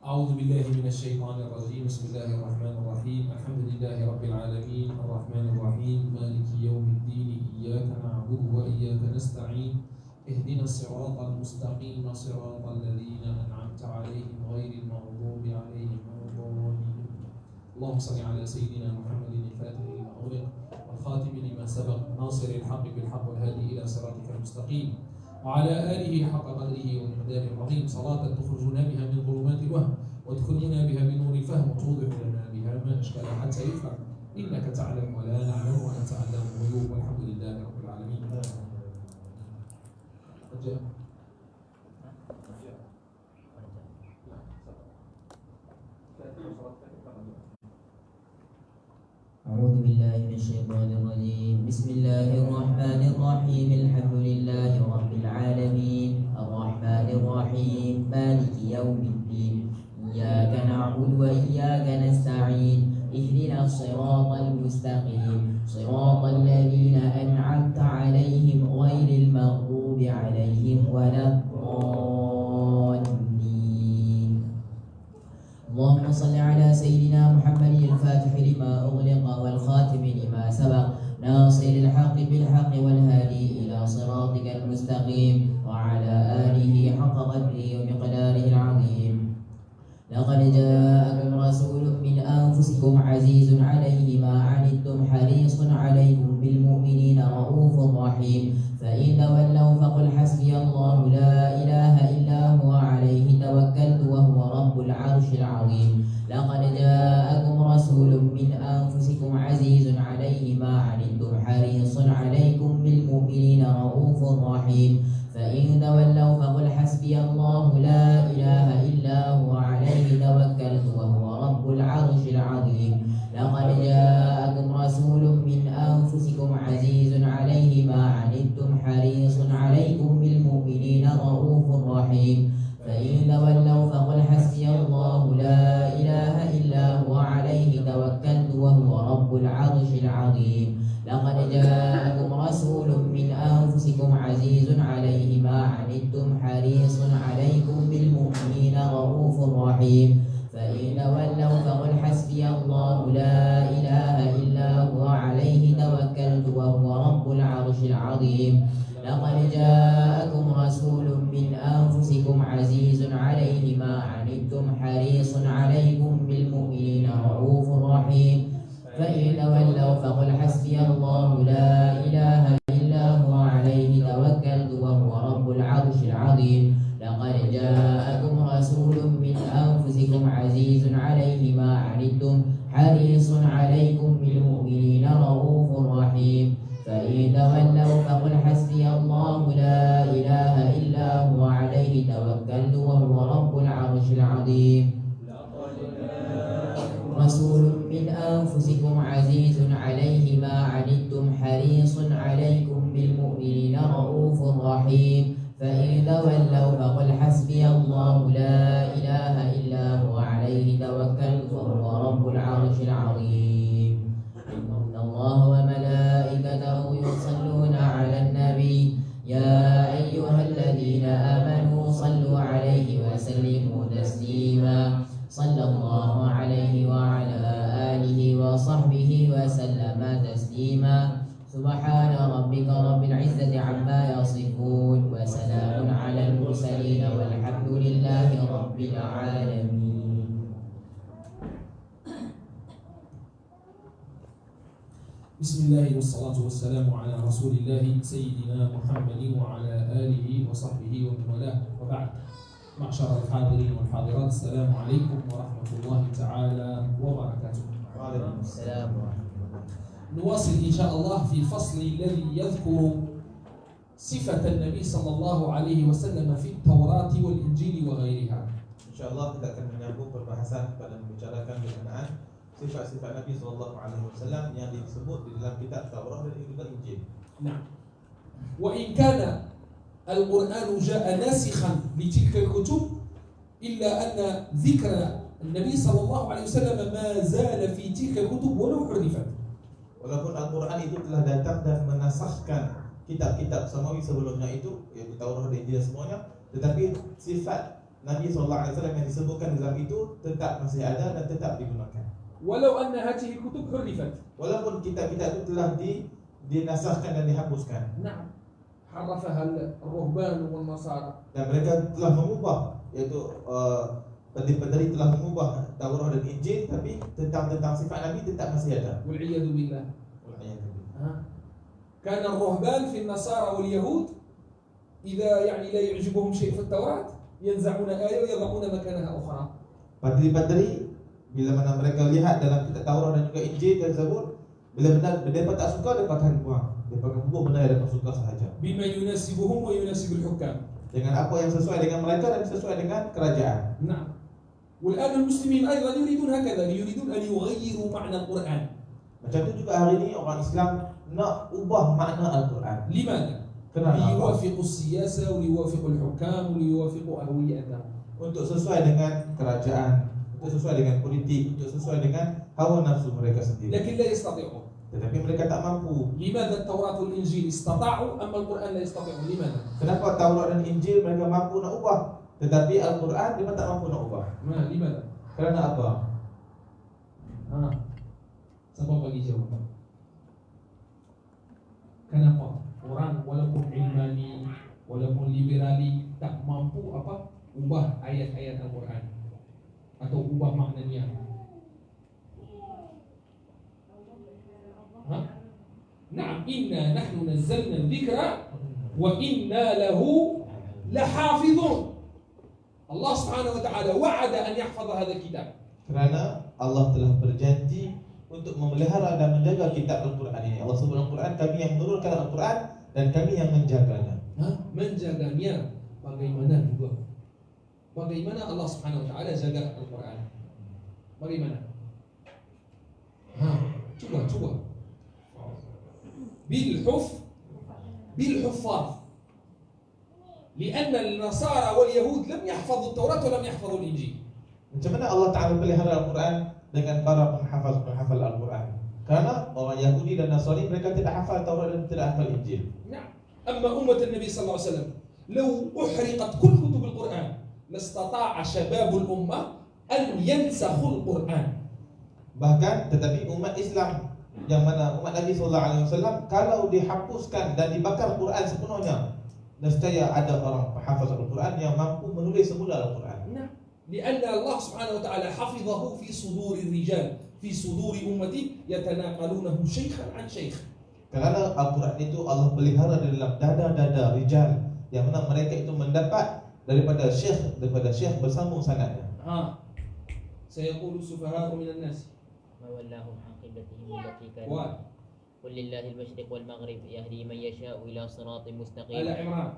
أعوذ بالله من الشيطان الرجيم. بسم الله الرحمن الرحيم. الحمد لله رب العالمين الرحمن الرحيم مالك يوم الدين إياك نعبد وإياك نستعين اهدنا الصراط المستقيم صراط الذين أنعمت عليهم غير المغضوب عليهم ولا الضالين. اللهم صل على سيدنا محمد الفاتح لما أغلق والخاتم لما سبق ناصر الحق بالحق والهادي إلى صراطك المستقيم وعلى آله حق قدره ومقداره العظيم. صلاة تخرجنا بها من ظلمات الوهم وتدخلنا بها بنور الفهم وتوضح لنا بها ما أشكال حتى يفهم إنك تعلم ولا نعلم وأنت علام الغيوب والحمد لله رب العالمين. أعوذ بالله من الشيطان الرجيم. بسم الله الرحمن الرحيم. الحمد لله رب العالمين الرحمن الرحيم مالك يوم الدين إياك نعبد وإياك نستعين اهدنا الصراط المستقيم صراط الذين أنعمت عليهم غير المغضوب عليهم ولا الضالين. اللهم صل على سيدنا محمد الفاتح لما أغلق والخاتم لما سبق ناصر الحق بالحق والهادي إلى صراطك المستقيم وعلى آله حق قدره ومقداره العظيم. لقد جاءكم رسول من أنفسكم عزيز عليه ما عنتم حريص عليكم بالمؤمنين رؤوف رحيم. فإن تولوا فقل حسبي الله لا إله إلا هو عليه توكلت وهو رب العرش العظيم. لقد جاءكم رسول من أنفسكم عزيز عليه ما عنتم حريص عليكم بالمؤمنين رؤوف رحيم. فإن تولوا فقل حسبي الله لا إله إلا هو عليه توكلت وهو رب العرش العظيم. لقد جاءكم رسول من أنفسكم عزيز عليه ما عنتم حريص عليكم بالمؤمنين رؤوف رحيم. فإن تولوا فقل حسبي الله لا إله إلا هو عليه توكلت وهو رب العرش العظيم. لقد جاءكم رسول من أنفسكم عزيز عليه ما عنتم حريص عليكم بالمؤمنين رؤوف رحيم. فإن تولوا فقل حسبي الله لا إله إلا هو عليه توكلت وهو رب العرش العظيم. لقد جاءكم رسول من أنفسكم عزيز عليه ما عنتم حريص عليكم بالمؤمنين رؤوف رحيم. فإن تولوا فقل حسبي الله لا إله إلا هو عليه توكلت وهو رب العرش العظيم. لقد جاءكم رسول من أنفسكم عزيز عليه ما عنتم حريص عليكم بالمؤمنين رؤوف رحيم. فإن تولوا فقل حسبي الله لا إله إلا هو عليه توكلت وهو رب العرش العظيم. رسول من أنفسكم عزيز عليه ما عنتم حريص عليكم بالمؤمنين رؤوف رحيم. فإن تولوا فقل حسبي الله لا إله إلا هو عليه توكلت وهو رب العرش العظيم. إن الله وملائكته يصلون على النبي يا أيها الذين آمنوا صلوا عليه وسلموا تسليما. صلى الله عليه وعلى آله وصحبه وسلم تسليما. سبحان ربك رب العزة عما يصفون وسلام على المرسلين والحمد لله رب العالمين. بسم الله والصلاة والسلام على رسول الله سيدنا محمد وعلى آله وصحبه ومن والاه وبعد. معشر الحاضرين والحاضرات السلام عليكم ورحمة الله تعالى وبركاته. وعليكم السلام ورحمة الله. نواصل إن شاء الله في الفصل الذي يذكر صفة النبي صلى الله عليه وسلم في التوراة والإنجيل وغيرها. InsyaAllah kita akan menyambung perbahasan pada membicarakan berkenaan sifat-sifat Nabi SAW yang disebut di dalam kitab Taurat dan juga Injil. نعم. وإن كان القرآن جاء ناسخا لتلك الكتب إلا أن ذكر النبي صلى الله عليه وسلم ما زال في تلك الكتب ولو حرفت. Walaupun Al-Quran itu telah datang dan menasahkan kitab-kitab samawi sebelumnya itu, yaitu Taurat dan Injil semuanya, tetapi sifat Nabi SAW yang disebutkan dalam itu tetap masih ada dan tetap digunakan. ولو أن هذه الكتب حرفت. Walaupun kitab-kitab itu telah dinasahkan dan dihapuskan. نعم. حرفها الرهبان والنصارى. Dan mereka telah mengubah, yaitu pendiri telah mengubah Taurat dan Injil, tapi tentang sifat Nabi tetap masih ada. والعياذ بالله. Wal'iyadu billah. ها؟ كان الرهبان في النصارى واليهود إذا يعني لا يعجبهم شيء في التوراة ينزعون آية ويضعون مكانها أخرى. Padri-padri bila mana mereka lihat dalam kitab Taurat dan juga Injil tersebut, bila benar mereka tak suka, mereka akan buang. Mereka akan buang benda yang mereka suka sahaja. بما يناسبهم ويناسب الحكام. Dengan apa yang sesuai dengan mereka dan sesuai dengan kerajaan. نعم. والآن المسلمين أيضا يريدون هكذا، يريدون أن يغيروا معنى القرآن. Macam tu juga hari ini orang Islam nak ubah makna Al-Quran. لماذا؟ Kenapa? ليوافقوا السياسة وليوافقوا الحكام وليوافقوا أهويتهم. Untuk sesuai dengan kerajaan, untuk sesuai dengan politik, untuk sesuai dengan hawa nafsu mereka sendiri. لكن لا يستطيعون. Tetapi mereka tak mampu. لماذا التوراة والإنجيل استطاعوا أما القرآن لا يستطيعون؟ لماذا؟ Kenapa Taurat dan Injil mereka mampu nak ubah, tetapi Al-Quran mereka tak mampu nak ubah? لماذا؟ Kerana apa? Siapa bagi jawaban? Kenapa orang walaupun ilmani, walaupun liberali tak mampu apa? Ubah ayat-ayat Al-Quran atau ubah maknanya? Naam, inna nahnu nazzalna dzikra wa inna lahu lahafizun. Allah Subhanahu wa taala wa'ada an yahfaza hadha kitab. Kerana Allah telah berjanji untuk memelihara dan menjaga kitab Al-Quran ini. Allah sebut Al-Quran, kami yang menurunkan Al-Quran dan kami yang menjaganya. Menjaganya bagaimana juga? Bagaimana Allah Subhanahu wa taala jaga Al-Quran? Bagaimana? Coba. بالحفاظ لأن النصارى واليهود لم يحفظوا التوراة ولم يحفظوا الإنجيل. Macam mana Allah Ta'ala pelihara Al-Quran dengan para penghafal Al-Quran? Karena orang Yahudi dan Nasrani mereka tidak hafal Taurat dan tidak hafal Injil. نعم. أما أمة النبي صلى الله عليه وسلم لو أحرقت كل كتب القرآن لاستطاع شباب الأمة أن ينسخوا القرآن. Bahkan tetapi umat Islam yang mana umat Nabi SAW, kalau dihapuskan dan dibakar Quran sepenuhnya, nescaya ada orang penghafal Al-Quran yang mampu menulis semula Al-Quran. نعم. لأن الله سبحانه وتعالى حفظه في صدور الرجال في صدور أمتي يتناقلونه شيخا عن شيخ. Kerana Al-Quran itu Allah pelihara di dalam dada-dada rijal, yang mana mereka itu mendapat daripada syekh bersambung sanadnya. سيقول السفهاء من الناس ما ولاهم عن قبلتهم التي كانوا قل لله المشرق والمغرب يهدي من يشاء إلى صراط مستقيم. آل عمران.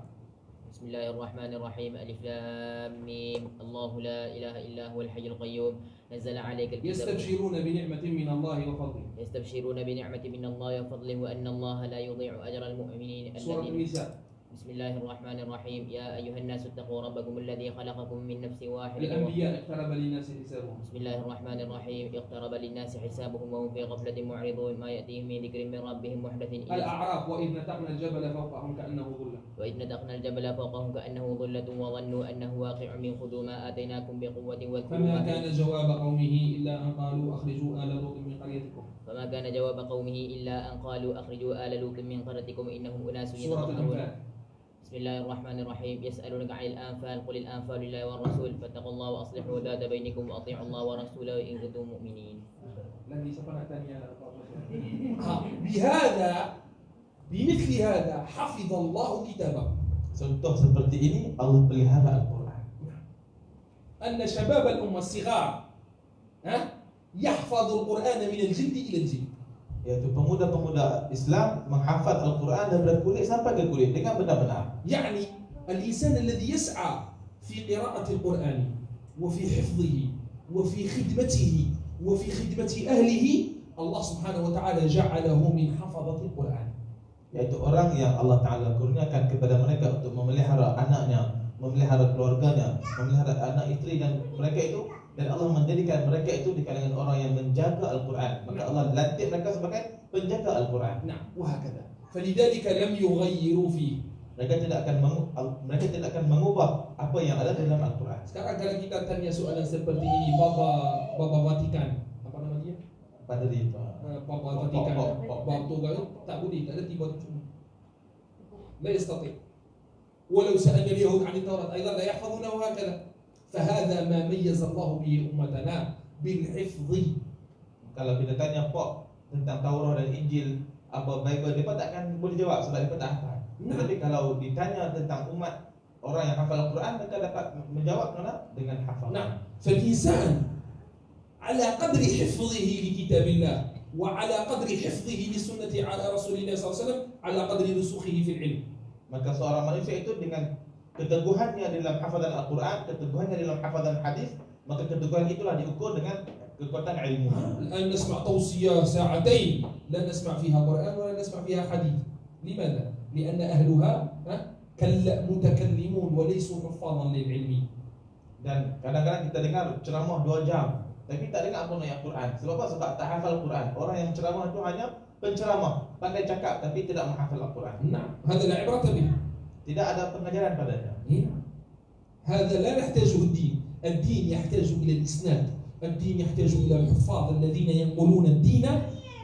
بسم الله الرحمن الرحيم ألف لام ميم الله لا إله إلا هو الحي القيوم نزل عليك الكتاب يستبشرون بنعمة من الله وفضله. يستبشرون بنعمة من الله وفضله وأن الله لا يضيع أجر المؤمنين. سورة النساء. بسم الله الرحمن الرحيم يا أيها الناس اتقوا ربكم الذي خلقكم من نفس واحدة. الأنبياء اقترب للناس حسابهم. بسم الله الرحمن الرحيم اقترب للناس حسابهم وهم في غفلة معرضون ما يأتيهم من ذكر من ربهم محدث إلا. الأعراف وإذ نتقنا الجبل فوقهم كأنه ظلة. وإذ نتقنا الجبل فوقهم كأنه ظلة وظنوا أنه واقع من خذوا ما آتيناكم بقوة واذكروا. فما كان جواب قومه إلا أن قالوا أخرجوا آل لوط من قريتكم. فما كان جواب قومه إلا أن قالوا أخرجوا آل لوط من قريتكم إنهم أناس يتطهرون. بسم الله الرحمن الرحيم يسألونك عن الأنفال قل الأنفال لله والرسول فاتقوا الله وأصلحوا ذات بينكم وأطيعوا الله ورسوله إن كنتم مؤمنين. بهذا بمثل هذا حفظ الله كتابه. Contoh seperti ini Allah pelihara Al-Quran. أن شباب الأمة الصغار يحفظ القرآن من الجلد إلى الجلد. Yaitu pemuda-pemuda Islam menghafal Al-Quran dari kulit sampai ke kulit dengan benar-benar. يعني الإنسان الذي يسعى في قراءة القرآن وفي حفظه وفي خدمته وفي خدمة أهله الله سبحانه وتعالى جعله من حفظة القرآن. Yaitu orang yang Allah Ta'ala kurniakan kepada mereka untuk memelihara anaknya, memelihara keluarganya, memelihara anak isteri dan mereka itu, dan Allah menjadikan mereka itu di kalangan orang yang menjaga Al-Quran. Maka Allah lantik mereka sebagai penjaga Al-Quran. نعم وهكذا. فلذلك لم يغيروا فيه mereka tidak akan mengubah apa yang ada dalam Al-Quran. Sekarang kalau kita tanya soalan seperti ini, Bapa Vatikan, apa nama dia? Padri Bapa Vatikan, Bapa Toga, tak boleh, tak ada tiba cuma. لا يستطيع. ولو سأل اليهود عن التوراة أيضا لا يحفظونه هكذا. فهذا ما ميز الله به أمتنا بالحفظ. Kalau kita tanya Pop tentang Taurat dan Injil, apa Bible, mereka takkan boleh jawab sebab mereka tak hafal. Tetapi kalau ditanya tentang umat orang yang hafal Al-Quran, mereka dapat menjawab dengan hafal. نعم. فالإنسان على قدر حفظه لكتاب الله وعلى قدر حفظه لسنة على رسول الله صلى الله عليه وسلم على قدر رسوخه في العلم. Maka seorang manusia itu dengan keteguhannya dalam hafazan Al-Quran, keteguhannya dalam hafazan hadis, maka keteguhan itulah diukur dengan kekuatan ilmu. الآن نسمع توصية ساعتين لا نسمع فيها قرآن ولا نسمع فيها حديث. لماذا؟ لأن أهلها متكلمون وليسوا حفاظا للعلم. Dan kadang-kadang kita dengar ceramah 2 jam, tapi tak dengar apa ayat Quran. Sebab apa? Sebab tak hafal Quran. Orang yang ceramah itu hanya penceramah, pandai cakap tapi tidak menghafal Al-Quran. نعم هذا لا عبرة به. Tidak ada pengajaran padanya. هذا لا نحتاجه الدين. الدين يحتاج إلى الإسناد. الدين يحتاج إلى الحفاظ الذين ينقلون الدين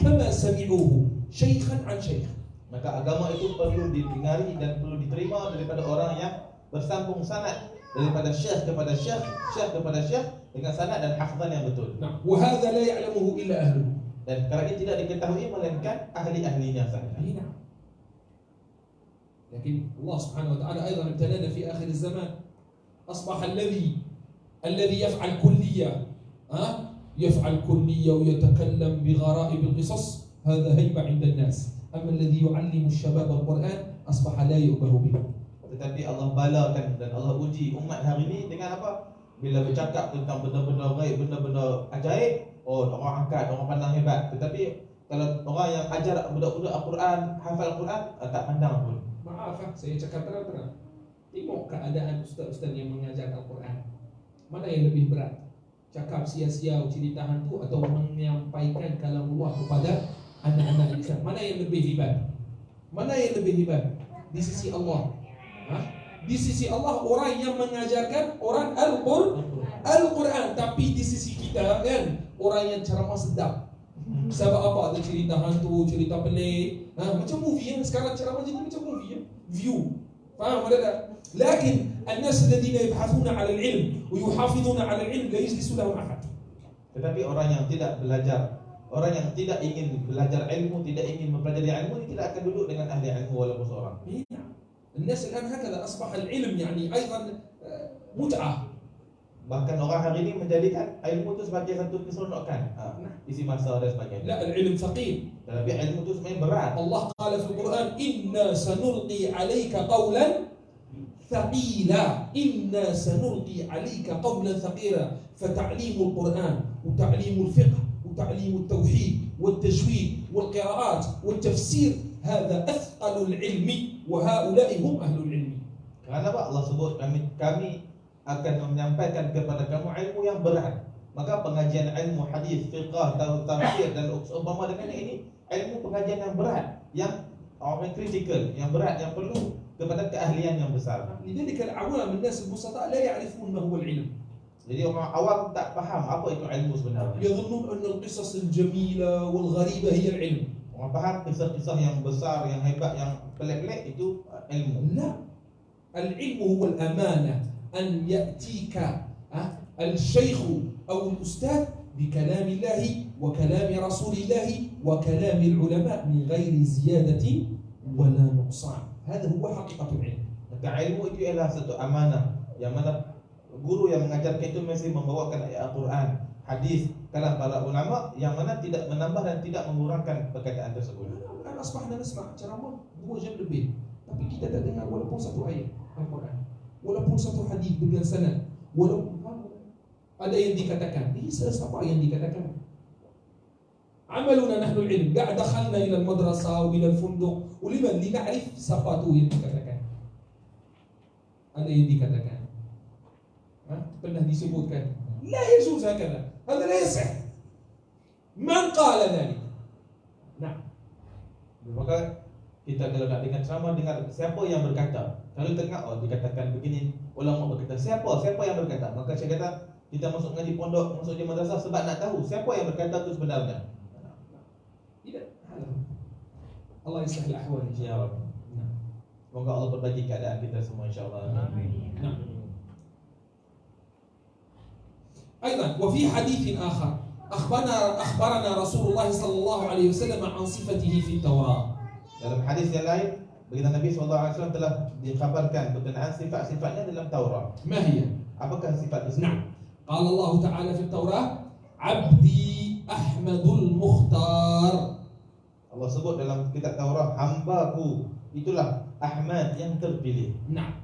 كما سمعوه شيخا عن شيخ. Maka agama itu perlu didengari dan perlu diterima daripada orang yang bersambung sanad, daripada syekh kepada syekh, syekh kepada syekh, dengan sanad dan hafzan yang betul. نعم وهذا لا يعلمه إلا أهله. Dan perkara ini tidak diketahui melainkan ahli-ahlinya saja. نعم. لكن الله سبحانه وتعالى أيضا ابتلانا في آخر الزمان. أصبح الذي يفعل كلية يفعل كلية ويتكلم بغرائب القصص هذا هيبة عند الناس. أما الذي يعلم الشباب القرآن أصبح لا يؤبه به. Tetapi Allah balakan dan Allah uji umat hari ini dengan apa? Bila bercakap tentang benda-benda gaib, benda-benda ajaib, orang angkat, orang pandang hebat. Tetapi kalau orang yang ajar budak-budak Al-Quran, hafal Al-Quran, tak pandang pun. Maaf, saya cakap terang-terang. Tengok keadaan ustaz-ustaz yang mengajar Al-Quran. Mana yang lebih berat? Cakap sia-sia cerita hantu atau menyampaikan kalamullah kepada anak-anak Islam? Mana yang lebih hebat? Mana yang lebih hebat? Di sisi Allah. Di sisi Allah orang yang mengajarkan orang Al-Quran, tapi di sisi kita kan orang yang ceramah sedap. Sebab apa? Ada cerita hantu, cerita pelik, macam movie sekarang ceramah jadi macam movie view. Faham ada tak? Lakin الناس الذين يبحثون على العلم ويحافظون على العلم لا يجلس لهم أحد. Tetapi orang yang tidak belajar, orang yang tidak ingin belajar ilmu, tidak ingin mempelajari ilmu, dia tidak akan duduk dengan ahli ilmu walaupun seorang. الناس الآن هكذا أصبح العلم يعني أيضا متعة. Bahkan orang hari ini menjadikan ilmu itu sebagai satu keseronokan, isi masa dan sebagainya. لا العلم ثقيل. Tapi ilmu itu sebenarnya berat. Allah قال في القرآن إنا سنلقي عليك قولا ثقيلا. إنا سنلقي عليك قولا ثقيلا. فتعليم القرآن وتعليم الفقه وتعليم التوحيد والتجويد والقراءات والتفسير هذا أثقل العلم وهؤلاء هم أهل العلم. Kerana apa? Allah sebut kami akan menyampaikan kepada kamu ilmu yang berat. Maka pengajian ilmu hadis, fiqh, tafsir dan umpama dengan ini ilmu pengajian yang berat, yang kritikal, yang berat, yang perlu kepada keahlian yang besar. لذلك العوام الناس البسطاء لا يعرفون ما هو العلم. Jadi orang awam tak faham apa itu ilmu sebenarnya. يظنون أن القصص الجميلة والغريبة هي العلم. Orang faham kisah-kisah yang besar, yang hebat, yang pelik-pelik itu ilmu. لا. العلم هو الأمانة أن يأتيك الشيخ أو الأستاذ بكلام الله وكلام رسول الله وكلام العلماء من غير زيادة ولا نقصان. هذا هو حقيقة العلم. Maka ilmu itu ialah satu amanah yang mana guru yang mengajarkan itu mesti membawakan ayat Al-Quran, hadis, kalam para ulama yang mana tidak menambah dan tidak mengurangkan perkataan tersebut. Kan asbahna nasma' ceramah 2 jam lebih, tapi kita tak dengar walaupun satu ayat Al-Quran, walaupun satu hadis dengan sanad, walaupun ada yang dikatakan. Ini siapa yang dikatakan? عملنا نحن العلم قاعد دخلنا إلى المدرسة وإلى الفندق ولمن لنعرف siapa tu yang dikatakan. Ada yang dikatakan. Pernah disebutkan. لا يجوز هكذا. هذا لا يصح. من قال ذلك؟ نعم. Maka Kita kalau nak dengar ceramah, dengar siapa yang berkata. Kalau kita dengar, oh dikatakan begini, ulama berkata, siapa yang berkata. Maka saya kata, kita masuk ngaji pondok, masuk di madrasah sebab nak tahu siapa yang berkata itu sebenarnya. Tidak. Allah yaslah al-ahwal. Ya Rabbi. Semoga Allah berbagi keadaan kita semua insyaAllah. Amin. أيضا وفي حديث آخر أخبرنا رسول الله صلى الله عليه وسلم عن صفته في التوراة. Dalam hadis yang lain, berita Nabi SAW telah dikhabarkan berkenaan sifat-sifatnya dalam Taurat. ما هي؟ Apakah sifat tersebut? نعم. قال الله تعالى في التوراة: عبدي أحمد المختار. Allah sebut dalam kitab Taurat, hambaku itulah Ahmad yang terpilih. نعم.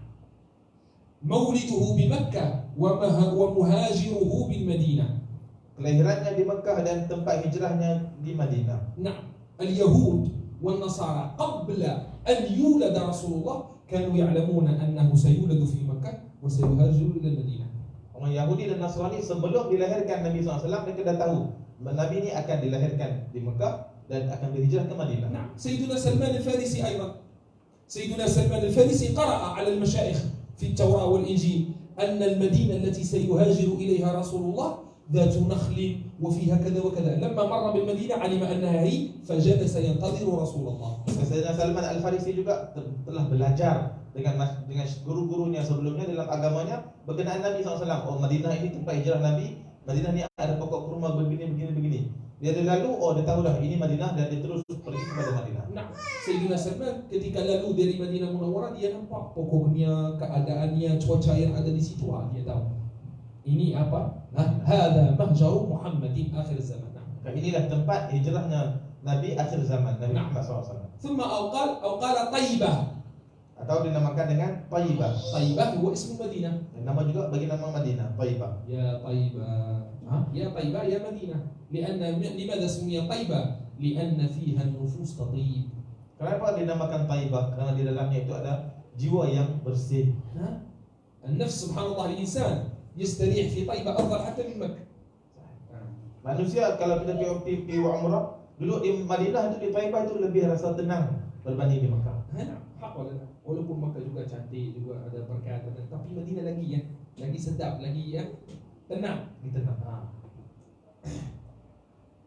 مولده بمكة ومهاجره بالمدينة. Kelahirannya di Mekah dan tempat hijrahnya di Madinah. نعم. اليهود والنصارى قبل أن يولد رسول الله كانوا يعلمون أنه سيولد في مكة وسيهاجر إلى المدينة. Orang Yahudi dan Nasrani sebelum dilahirkan Nabi SAW, mereka dah tahu Nabi ini akan dilahirkan di Mekah dan akan berhijrah ke Madinah. نعم. سيدنا سلمان الفارسي أيضا، سيدنا سلمان الفارسي قرأ على المشايخ في التوراة والإنجيل أن المدينة التي سيهاجر إليها رسول الله ذات نخل وفيها كذا وكذا. لما مر بالمدينة علم أنها هي فجلس ينتظر رسول الله. Sayyidina Salman Al-Farisi juga telah belajar dengan guru-gurunya sebelumnya dalam agamanya berkenaan Nabi SAW. Oh, Madinah ini tempat hijrah Nabi. Madinah ini ada pokok kurma begini. Dia lalu, oh dia tahu dah ini Madinah dan dia terus pergi kepada Madinah. Nah, Sayyidina Salman ketika lalu dari Madinah Munawwarah, dia nampak pokoknya, keadaannya, cuaca yang ada di situ. Dia tahu ini apa? Hada mahjaru Muhammadin akhir zaman. Inilah tempat hijrahnya Nabi akhir zaman, Nabi Muhammad SAW. ثم أو قال طيبة. Atau dinamakan dengan Taibah. طيبة هو اسم مدينة. Nama juga bagi nama Madinah, Taibah. يا طيبة، يا طيبة يا مدينة. لماذا سمي طيبة؟ لأن فيها النفوس تطيب. Kenapa dinamakan Taibah? Karena di dalamnya itu ada jiwa yang bersih. النفس سبحان الله الإنسان يستريح في طيبة أفضل حتى من مكة. Manusia kalau kita pergi umrah, dulu di Madinah itu, di Taibah itu lebih rasa tenang berbanding di Mekah. Hak wala la. Walaupun Makkah juga cantik, juga ada perkataan, tapi Madinah lagi ya, lagi sedap, lagi ya tenang. Gitu kan?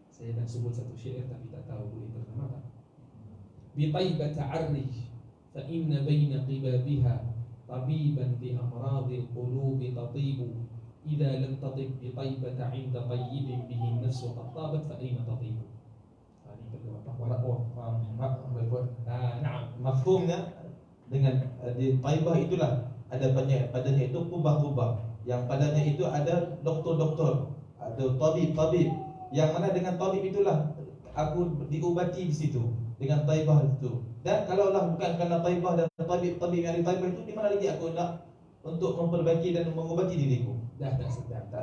Saya nak sebut satu syair tapi tak tahu boleh terjemah tak. Bi Taibah ta'arrij fa inna baina qibabiha tabiban bi amradil qulubi tatibu. إذا لم تطب بطيبة عند طيب به النفس قد طابت فأين تطيب. نعم. Mafhumnya dengan di Taibah itulah ada banyak, padanya itu kubah-kubah, yang padanya itu ada doktor-doktor, ada tabib-tabib, yang mana dengan tabib itulah aku diubati di situ dengan Taibah itu. Dan kalaulah bukan kerana Taibah dan tabib-tabib yang di Taibah itu, di mana lagi aku nak untuk memperbaiki dan mengubati diriku? Dah tak sedap.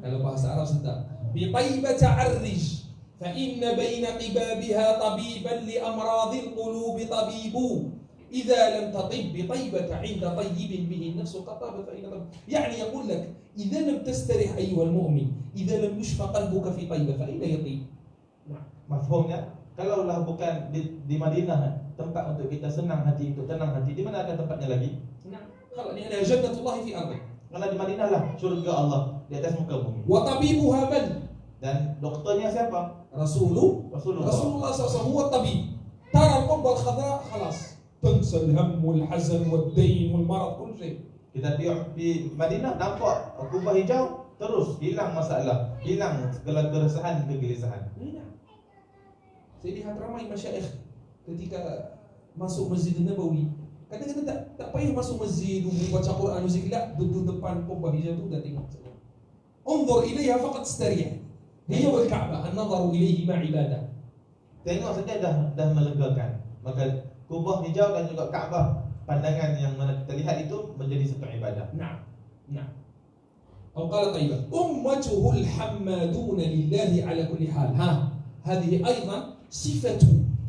Kalau bahasa Arab sedap. Bi Taibah ta'arrij fa inna baina qibabiha tabiban li amradil qulubi tabibu. إذا لم تطب بطيبة عند طيب به النفس قد طابت فأين طب. يعني يقول لك إذا لم تسترح أيها المؤمن، إذا لم يشفى قلبك في طيبة فأين يطيب. Mafhumnya, kalaulah bukan di Madinah tempat untuk kita senang hati, untuk tenang hati, di mana akan tempatnya lagi? Kalau ini adalah jannatullah fi ardi. Karena di Madinah lah surga Allah di atas muka bumi. Wa tabibuha man? Dan dokternya siapa? Rasulullah SAW huwa tabib. Tara al-qubba al-khadra khalas. تنسى الهم والحزن والدين والمرض كل شيء. Kita di Madinah nampak kubah hijau, terus hilang masalah, hilang segala keresahan, kegelisahan. Saya lihat ramai masyayikh ketika masuk Masjid Nabawi, kadang-kadang tak payah masuk masjid baca Quran zikir, la duduk depan kubah hijau tu dah tengok saja. Unzur ilaiha faqad istarih. Hiya wal Ka'bah, an-nazaru ilaihi ma ibadah. Tengok saja dah melegakan. Maka kubah hijau dan juga Kaabah, pandangan yang mana kita lihat itu menjadi satu ibadah. Nah. أو قال طيبة أمته الحمادون لله على كل حال. هذه أيضا صفة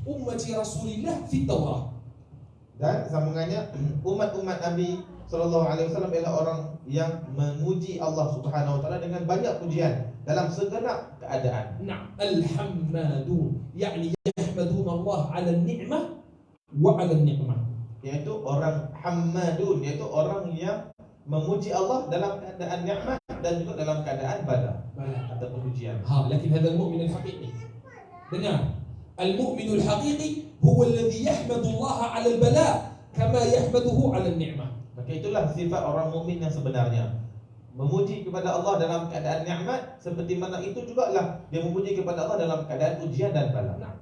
أمة رسول الله في التوراة. Dan sambungannya, umat-umat Nabi SAW ialah orang yang memuji Allah Subhanahu Wa Taala dengan banyak pujian dalam segenap keadaan. نعم. الحمادون يعني يحمدون الله على النعمة وعلى النعمة. Iaitu orang hammadun, iaitu orang yang memuji Allah dalam keadaan nikmat dan juga dalam keadaan bala atau pujian. لكن هذا المؤمن الحقيقي. Dengar, المؤمن الحقيقي هو الذي يحمد الله على البلاء كما يحمده على النعمة. Maka itulah sifat orang mukmin yang sebenarnya. Memuji kepada Allah dalam keadaan nikmat, seperti mana itu jugalah dia memuji kepada Allah dalam keadaan ujian dan bala.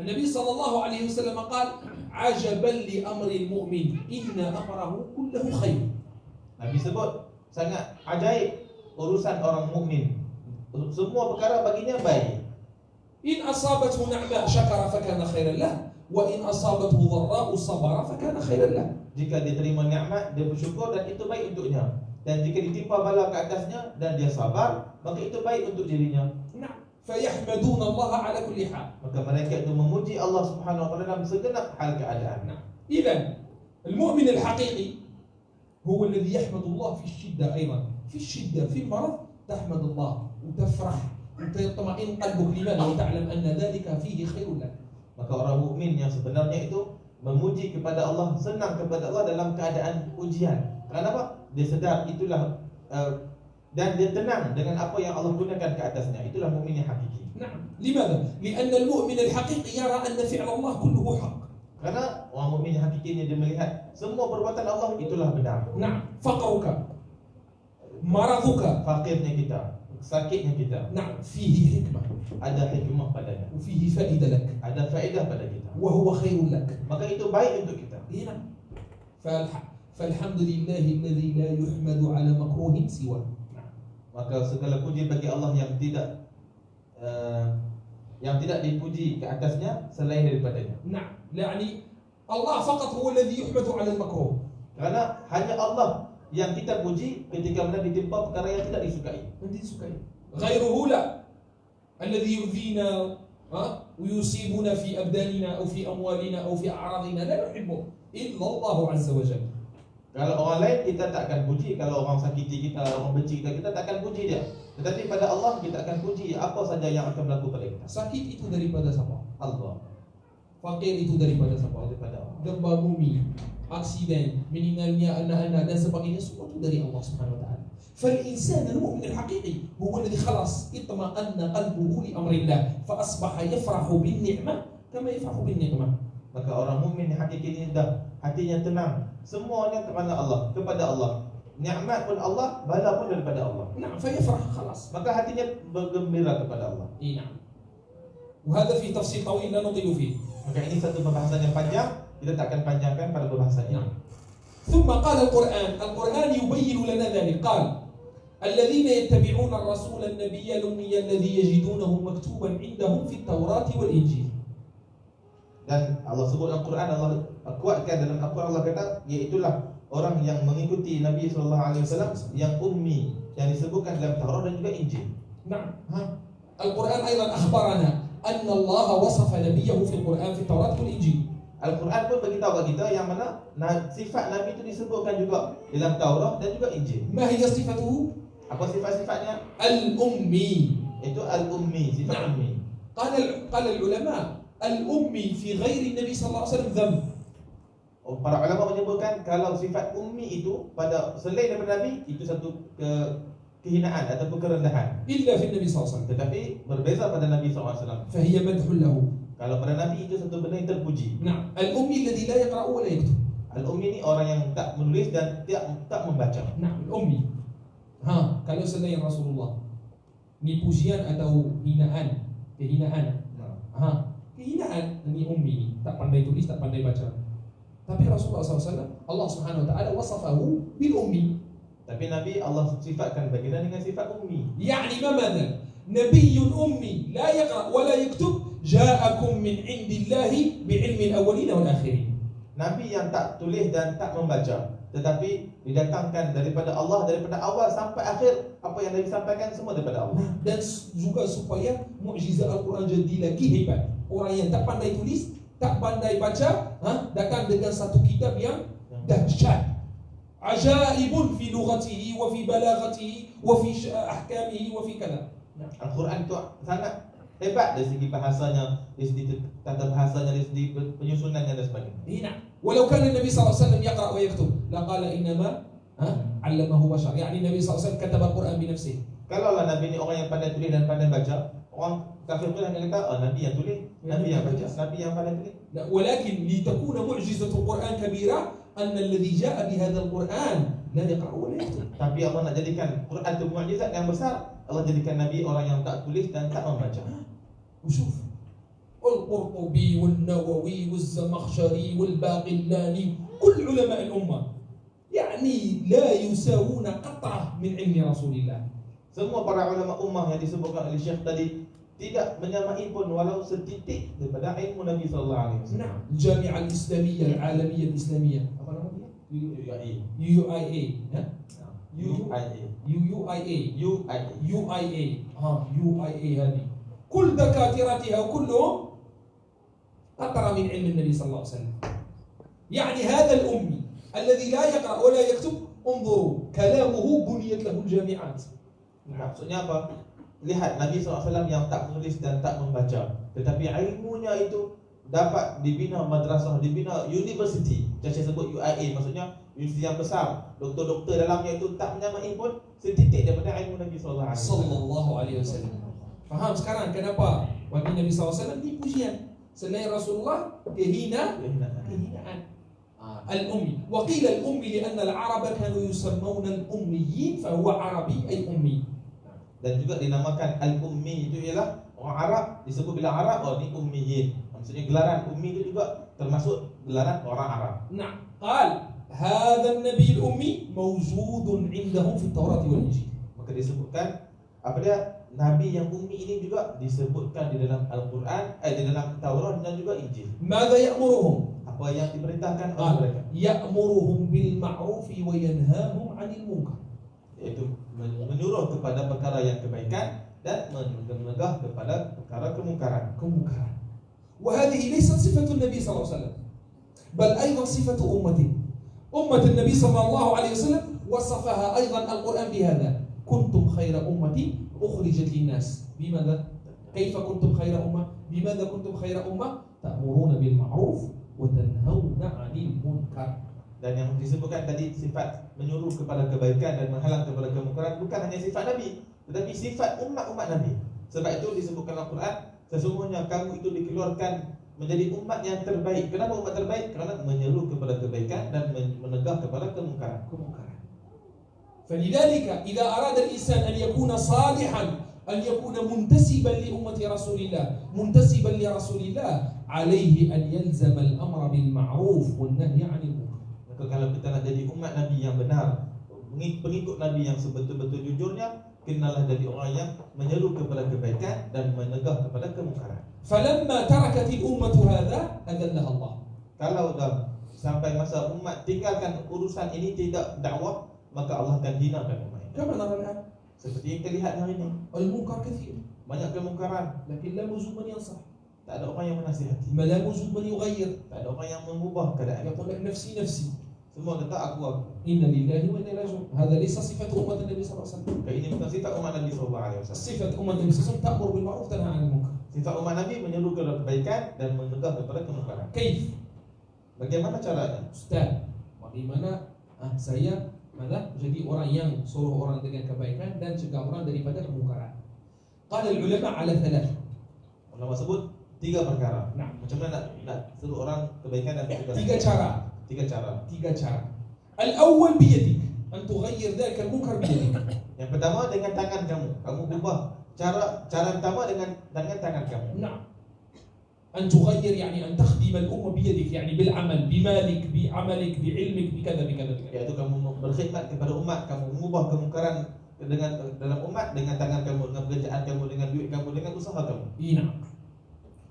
النبي صلى الله عليه وسلم قال عجبا لأمر المؤمن إن أمره كله خير. Nabi sebut sangat ajaib urusan orang mukmin. Semua perkara baginya baik. إن أصابته نعمة شكر فكان خيرا له وإن أصابته ضراء صبر فكان خيرا له. Jika dia terima nikmat, dia bersyukur dan itu baik untuknya. Dan jika ditimpa bala ke atasnya dan dia sabar, maka itu baik untuk dirinya. نعم فيحمدون الله على كل حال. Maka mereka itu memuji Allah Subhanahu wa taala dalam segenap hal keadaan. إذن المؤمن الحقيقي هو الذي يحمد الله في الشدة أيضا. في الشدة في المرض تحمد الله وتفرح وتطمئن قلبك. لماذا؟ وتعلم أن ذلك فيه خير لك. Maka orang mukmin yang sebenarnya itu memuji kepada Allah, senang kepada Allah dalam keadaan ujian. Kenapa? Dia sedar itulah dan dia tenang dengan apa yang Allah gunakan ke atasnya. Itulah mukmin yang hakiki. نعم. لماذا؟ لأن المؤمن الحقيقي يرى أن فعل الله كله حق. Karena orang mukmin yang hakiki ini dia melihat semua perbuatan Allah itulah benar. نعم. فقرك مرضك Fakirnya kita, sakitnya kita, نعم فيه حكمة ada hikmah padanya, وفيه فائدة لك ada faedah pada kita. وهو خير لك. Maka itu baik untuk kita. هنا فالحمد لله الذي لا يحمد على مكروه سواه. Maka segala puji bagi Allah yang tidak dipuji ke atasnya selain daripadanya. نعم يعني الله فقط هو الذي يحمد على المكروه. Karena hanya Allah yang kita puji ketika mana ditimpa perkara yang tidak disukai. غيره لا. الذي يؤذينا ويصيبنا في أبداننا أو في أموالنا أو في أعراضنا لا نحبه إلا الله عز وجل. Kalau orang lain kita tak akan puji, kalau orang sakiti kita, orang benci kita, kita tak akan puji dia. Tetapi pada Allah kita akan puji apa saja yang akan berlaku pada kita. Sakit itu daripada siapa? Allah. Fakir itu daripada siapa? Daripada Allah. Gempa bumi, aksiden, meninggalnya anak-anak dan sebagainya, semua itu dari Allah Subhanahu wa taala. فالإنسان المؤمن الحقيقي هو الذي خلاص اطمأن قلبه لأمر الله فأصبح يفرح بالنعمة كما يفرح بالنعمة. Maka orang mukmin yang hakiki ini dah hatinya tenang, semuanya kepada Allah. Nikmat pun Allah, bala pun daripada Allah. نعم فيفرح خلاص. Maka hatinya bergembira kepada Allah. نعم. وهذا في تفصيل طويل لا نطيل فيه. Maka ini satu pembahasan yang panjang, kita tak akan panjangkan pada pembahasan ini. ثم قال القرآن يبين لنا ذلك. قال الذين يتبعون الرسول النبي الأمي الذي يجدونه مكتوبا عندهم في التوراة والإنجيل. Dan Allah sebut dalam Quran, Allah kuatkan dalam Al-Quran, Allah kata iaitulah orang yang mengikuti Nabi SAW yang ummi, yang disebutkan dalam Taurat dan juga Injil. نعم. القرآن أيضا أخبرنا أن الله وصف نبيه في القرآن في التوراة والإنجيل. Al-Quran pun beritahu kepada kita yang mana sifat Nabi itu disebutkan juga dalam Taurat dan juga Injil. ما هي صفته؟ Apa sifat-sifatnya? الأمي. Itu al-ummi, sifat ummi. قال العلماء الأمي في غير النبي صلى الله عليه وسلم ذنب. Para ulama menyebutkan kalau sifat ummi itu pada selain daripada Nabi itu satu kehinaan atau kerendahan. إلا في النبي صلى الله عليه وسلم. Tetapi berbeza pada Nabi SAW. فهي مدح له. Kalau pada Nabi itu satu benda yang terpuji. نعم. الأمي الذي لا يقرأ ولا يكتب. Al-ummi ini orang yang tak menulis dan tak membaca. نعم الأمي. Kalau selain Rasulullah, ni pujian atau hinaan? Kehinaan. Kehinaan ni ummi ni, tak pandai tulis, tak pandai baca. Tapi Rasulullah SAW, Allah Subhanahu wa taala wasafahu bil ummi. Tapi Nabi Allah sifatkan baginda dengan sifat ummi. يعني ما ماذا؟ نبي أمي لا يقرأ ولا يكتب جاءكم من عند الله بعلم الأولين والآخرين. Nabi yang tak tulis dan tak membaca, tetapi didatangkan daripada Allah, daripada awal sampai akhir. Apa yang Nabi sampaikan semua daripada Allah. Dan juga supaya mukjizat Al-Quran jadi lagi hebat. Orang yang tak pandai tulis, tak pandai baca, datang dengan satu kitab yang dahsyat. Ajaibun fi lughatihi wa fi balaghatihi wa fi ahkamihi wa fi kada. Al-Quran itu sangat hebat dari segi bahasanya, dari segi tata bahasanya, dari segi penyusunannya dan sebagainya. نعم. ولو كان النبي صلى الله عليه وسلم يقرأ ويكتب لقال إنما علمه بشر، يعني النبي صلى الله عليه وسلم كتب القرآن بنفسه. Kalaulah Nabi ini orang yang pandai tulis dan pandai baca, orang kafir pun hanya kata, oh Nabi yang tulis, Nabi yang baca, Nabi yang pandai tulis. لا، ولكن لتكون معجزة القرآن كبيرة أن الذي جاء بهذا القرآن لا يقرأ ولا يكتب. Tapi Allah nak jadikan Quran itu mukjizat yang besar. Allah jadikan Nabi orang yang tak tulis dan tak membaca. وشوف القرطبي والنووي والزمخشري والباقلاني كل علماء الأمة يعني لا يساوون قطعة من علم رسول الله. Semua para ulama ummah yang disebutkan oleh Syekh tadi tidak menyamai pun walau setitik daripada ilmu Nabi sallallahu alaihi wasallam. نعم. الجامعة الإسلامية العالمية الإسلامية apa namanya؟ UIA. UIA. ها؟ UIA. UIA. UIA. UIA. UIA هذه كل دكاترتها كلهم قطرة من علم النبي صلى الله عليه وسلم. يعني هذا الأمي الذي لا يقرأ ولا يكتب انظروا كلامه بنيت له الجامعات. Maksudnya apa? Lihat Nabi SAW yang tak menulis dan tak membaca, tetapi ilmunya itu dapat dibina madrasah, dibina university. Saya sebut UIA, maksudnya universiti yang besar. Doktor-doktor dalamnya itu tak menyamai pun setitik daripada ilmu Nabi SAW. Sallallahu alaihi wasallam. Faham sekarang kenapa bagi Nabi SAW ini pujian, selain Rasulullah kehinaan. الأمي وقيل الأمي لأن العرب كانوا يسمون الأميين فهو عربي أي أمي. Dan juga dinamakan al-ummi itu ialah orang Arab, disebut bila Arab, oh ni ummiyin. Maksudnya gelaran ummi itu juga termasuk gelaran orang Arab. نعم. قال هذا النبي الأمي موجود عندهم في التوراة والإنجيل. Maka disebutkan apa dia, Nabi yang ummi ini juga disebutkan di dalam Al-Quran, di dalam Taurat dan juga Injil. ماذا يأمرهم؟ Apa yang diperintahkan oleh قال mereka? يأمرهم بالمعروف وينهاهم عن المنكر. Iaitu menyuruh kepada perkara yang kebaikan dan menegah kepada perkara kemungkaran. كمنكرا. وهذه ليست صفة النبي صلى الله عليه وسلم بل أيضا صفة أمته. أمة النبي صلى الله عليه وسلم وصفها أيضا القرآن بهذا كنتم خير أمة أخرجت للناس. بماذا؟ كيف كنتم خير أمة؟ بماذا كنتم خير أمة؟ تأمرون بالمعروف وتنهون عن المنكر. Dan yang disebutkan tadi sifat menyuruh kepada kebaikan dan menghalang kepada kemungkaran bukan hanya sifat Nabi, tetapi sifat umat-umat Nabi. Sebab itu disebutkan dalam Al-Quran, sesungguhnya kamu itu dikeluarkan menjadi umat yang terbaik. Kenapa umat terbaik? Kerana menyeru kepada kebaikan dan menegah kepada kemungkaran. فلذلك إذا أراد الإنسان أن يكون صالحا أن يكون منتسبا لأمة رسول الله منتسبا لرسول الله عليه أن يلزم الأمر بالمعروف والنهي عن المنكر. Maka kalau kita nak jadi umat Nabi yang benar, pengikut Nabi yang sebetul-betul jujurnya, kenalah jadi orang yang menyeru kepada kebaikan dan menegah kepada kemungkaran. فلما تركت الأمة هذا أذلها الله. Kalau dah sampai masa umat tinggalkan urusan ini, tidak dakwah, maka Allah akan hinakan umat ini. كما نرى الآن Seperti yang kita lihat hari ini, المنكر كثير banyak kemungkaran, لكن لا موجود من ينصح، tak ada orang yang menasihati, ما لا موجود من يغير، tak ada orang yang mengubah keadaan. يقول لك نفسي نفسي. Semua kata aku. إن لله وإنا إليه راجعون. هذا ليس صفة أمة النبي صلى الله عليه وسلم. Ini bukan sifat umat Nabi SAW. صفة أمة النبي صلى الله عليه وسلم تأمر بالمعروف تنهى عن المنكر. Sifat umat Nabi menyeru kepada kebaikan dan menegah kepada kemungkaran. كيف؟ Bagaimana caranya? Ustaz, bagaimana saya jadi orang yang suruh orang dengan kebaikan dan cegah orang daripada kemungkaran? Qala al-ulama ala thalath. Ulama sebut 3 perkara. Nah, Macam mana nak suruh orang kebaikan dan mencegah? 3 cara. 3 cara. 3 cara. Al-awwal biyadik, an tughayyir dhalika al-munkar biyadik. Yang pertama dengan tangan kamu. Kamu ubah cara pertama dengan tangan kamu. نعم. أن تغير يعني أن تخدم الأمة بيدك يعني بالعمل بمالك بعملك بعلمك بكذا بكذا بكذا. Yaitu kamu berkhidmat kepada umat, kamu mengubah kemungkaran dengan dalam umat dengan tangan kamu, dengan pekerjaan kamu, dengan duit kamu, dengan usaha kamu. نعم.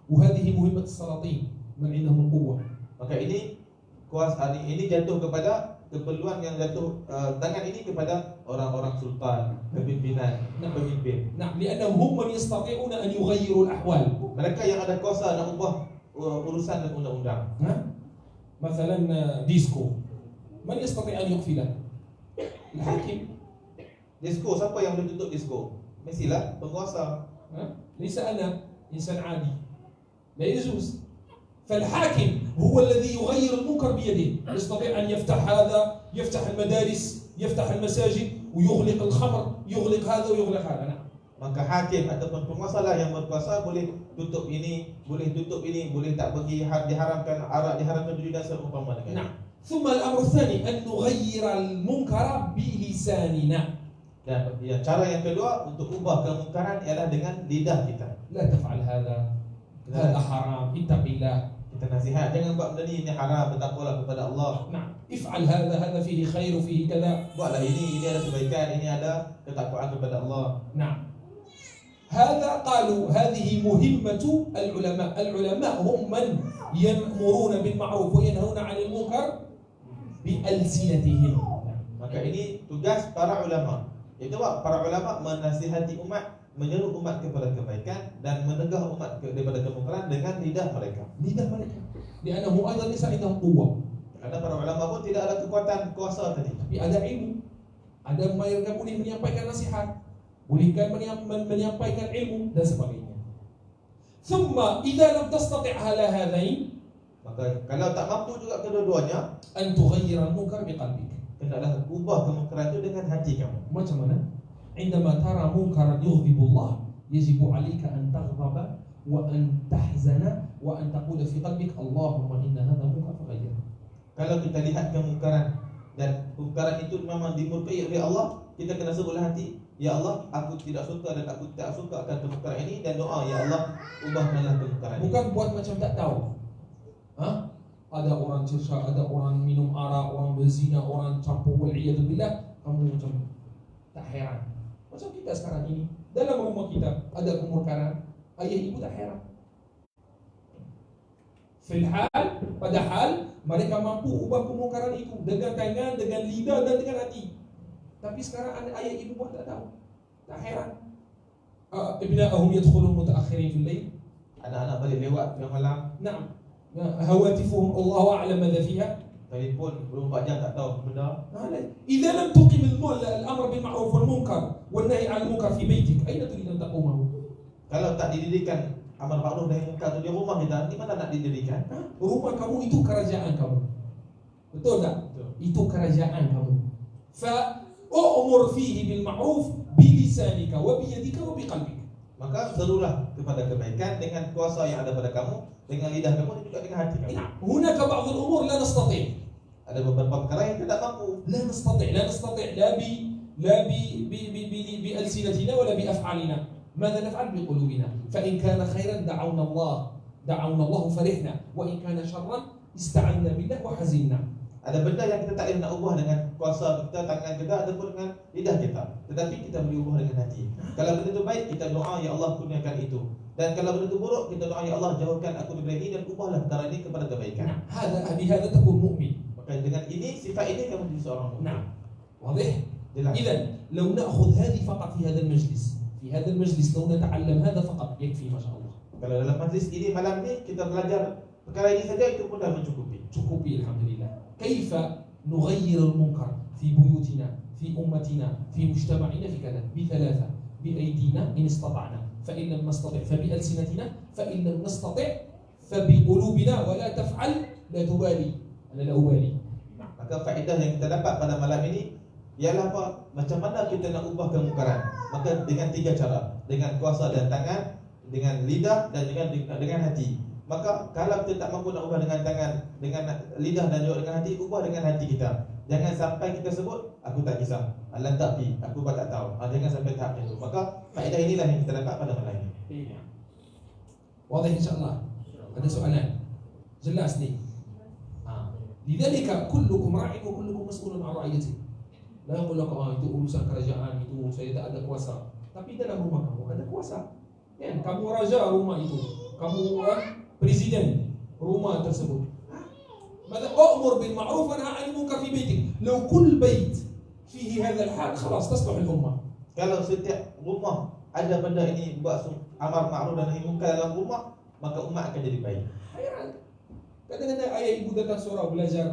وهذه مهمة السلاطين من عندهم القوة. Maka ini kuasa ini jatuh kepada keperluan yang jatuh tangan ini kepada orang-orang sultan, kepimpinan, pemimpin. نعم لأنهم هم من يستطيعون أن يغيروا الأحوال. Mereka yang ada kuasa nak ubah urusan dan undang-undang. مثلا ديسكو من يستطيع أن يقفله؟ الحاكم. Disko, siapa yang boleh tutup disko? Mestilah penguasa. ليس أنا. إنسان عادي لا يجوز. فالحاكم هو الذي يغير المنكر بيده، يستطيع أن يفتح هذا، يفتح المدارس، يفتح المساجد، ويغلق الخمر، يغلق هذا ويغلق هذا. نعم. Maka hakim ataupun penguasa lah yang berkuasa boleh tutup ini, boleh tutup ini, boleh tak bagi diharamkan arak, diharamkan judi dan seumpama dengan. نعم. ثم الأمر الثاني أن نغير المنكر بلساننا. Dan cara yang kedua untuk ubah kemungkaran ialah dengan lidah kita. لا تفعل هذا، هذا حرام، اتق الله. Kita nasihat jangan buat benda ni haram, bertakwalah kepada Allah. نعم. افعل هذا، هذا فيه خير وفيه كذا. Buatlah ini ada kebaikan, ini ada ketakwaan kepada Allah. نعم. هذا قالوا هذه مهمة العلماء. العلماء هم من يأمرون بالمعروف وينهون عن المنكر بألسنتهم. Maka ini tugas para ulama. Itu para ulama menasihati umat, menyeru umat kepada kebaikan dan menegah umat daripada kemungkaran dengan lidah mereka. لذا mereka لأنهم أيضا ليس عندهم قوة. Karena para ulama pun tidak ada kekuatan kuasa tadi. Tapi ada ilmu. Ada mereka boleh menyampaikan nasihat, boleh menyampaikan ilmu dan sebagainya. ثم إذا لم تستطع على هذين، Maka kalau tak mampu juga kedua-duanya, أن تغير المنكر بقلبك. hendaklah ubah kemungkaran itu dengan hati kamu. Macam mana? عندما ترى منكرا يغضب الله يجب عليك أن تغضب وأن تحزن وأن تقول في قلبك اللهم إن هذا منكر فغيره. Kalau kita lihat kemungkaran dan kemungkaran itu memang dimurkai oleh Allah, kita kena sebutlah hati, ya Allah, aku tidak suka dan aku tak suka akan kemungkaran ini, dan doa, ya Allah, ubahkanlah kemungkaran ini. Bukan buat macam tak tahu. Ada orang cerca, ada orang minum arak, orang berzina, orang campur wal'iyadzubillah, kamu macam tak heran. Macam kita sekarang ini, dalam rumah kita ada kemungkaran, ayah ibu tak heran. Padahal mereka mampu ubah kemungkaran itu dengan tangan, dengan lidah dan dengan hati. Tapi sekarang ayah ibu pun tak tahu, tak heran. Ibna'ahum yadkhulun mutaakhirin fil layl. Anak-anak balik lewat tengah malam. Naam. هواتفهم الله أعلم ماذا فيها. Telefon 24 jam tak tahu benda. إذا لم تقم الأمر بالمعروف والمنكر والنهي عن المنكر في بيتك، أين تريد أن تقومه؟ Kalau tak didirikan amar ma'ruf nahi munkar itu di rumah kita, di mana nak didirikan? Rumah kamu itu kerajaan kamu. Betul tak? Betul. Itu kerajaan kamu. فأمر فيه بالمعروف بلسانك وبيدك وبقلبك. Maka serulah kepada kebaikan dengan kuasa yang ada pada kamu, dengan lidah kamu dan juga dengan hati kamu. هناك بعض الأمور لا نستطيع. Ada beberapa perkara yang tidak mampu. لا نستطيع بألسنتنا ولا بأفعالنا. ماذا نفعل بقلوبنا؟ فإن كان خيرا دعونا الله فرحنا، وإن كان شرا استعنا بالله وحزنا. Ada benda yang kita tak boleh nak ubah dengan kuasa kita, tangan kita ataupun dengan lidah kita, tetapi kita boleh ubah dengan hati. Kalau benda itu baik, kita doa, ya Allah kurniakan itu. Dan kalau benda itu buruk, kita doa, ya Allah jauhkan aku daripada ini dan ubahlah perkara ini kepada kebaikan. بهذا تكون مؤمن. Maka dengan ini, sifat ini kamu menjadi seorang mukmin. نعم. واضح؟ Jelas. إذا لو نأخذ هذه فقط في هذا المجلس لو نتعلم هذا فقط يكفي ما شاء الله. Kalau dalam majlis ini malam ini kita belajar perkara ini saja, itu pun dah mencukupi. cukupi alhamdulillah. كيف نغير المنكر في بيوتنا، في أمتنا، في مجتمعنا، في كذا بثلاثة: بأيدينا إن استطعنا، فإن لم نستطع فبألسنتنا، فإن لم نستطع فبقلوبنا، ولا تفعل لا تبالي. أنا لا أبالي. Maka faedah yang kita dapat pada malam ini ialah apa? Macam mana kita nak ubah kemungkaran? Maka dengan 3 cara, dengan kuasa dan tangan, dengan lidah dan dengan hati. Maka kalau kita tak mampu nak ubah dengan tangan, dengan lidah dan juga dengan hati, ubah dengan hati kita. Jangan sampai kita sebut aku tak kisah, alam tak pi, aku pun tak tahu. Jangan sampai tahap itu. Maka faedah inilah yang kita dapat pada malam ini. واضح إن شاء الله. Ada soalan? Jelas ni. لذلك كلكم راع وكلكم مسؤول عن رعيته. لا يقول لك itu urusan kerajaan, itu saya tak ada kuasa. Tapi dalam rumah kamu ada kuasa. Kan? Kamu raja rumah itu. Kamu presiden rumah tersebut. ماذا أمر بالمعروف ونهى عن المنكر في بيتك. لو كل بيت فيه هذا الحال خلاص تصلح الأمة. Kalau setiap rumah ada benda ini, buat amar ma'ruf dan nahi munkar dalam rumah, maka umat akan jadi baik. Kadang-kadang ayah ibu datang surau belajar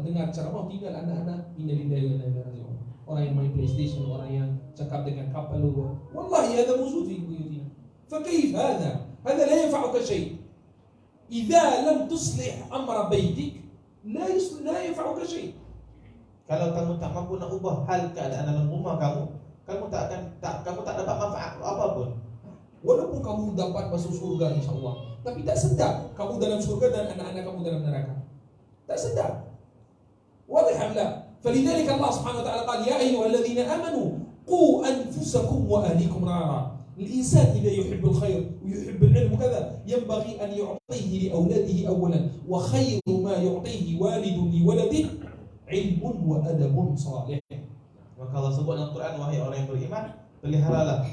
dengar ceramah, tinggal anak-anak innalillahi wa inna ilaihi raji'un. Orang yang main PlayStation, orang yang cakap dengan kapal luar. Wallahi hada mawjud fi buyutina. فكيف هذا؟ هذا لا ينفعك شيء. إذا لم تصلح أمر بيتك لا ينفعك شيء. Kalau kamu tak mampu nak ubah hal keadaan dalam rumah kamu, kamu tak dapat manfaat apapun. Walaupun kamu dapat masuk surga insyaAllah, tapi tak sedar kamu dalam surga dan anak-anak kamu dalam neraka. Tak sedar. واضح أم لا؟ فلذلك الله سبحانه وتعالى قال يا أيها الذين آمنوا قوا أنفسكم وأهليكم نارا. الإنسان إذا يحب الخير ويحب العلم وكذا ينبغي أن يعطيه لأولاده أولا، وخير ما يعطيه والد لولده علم وأدب صالح. Maka Allah sebut dalam Quran, wahai orang yang beriman, peliharalah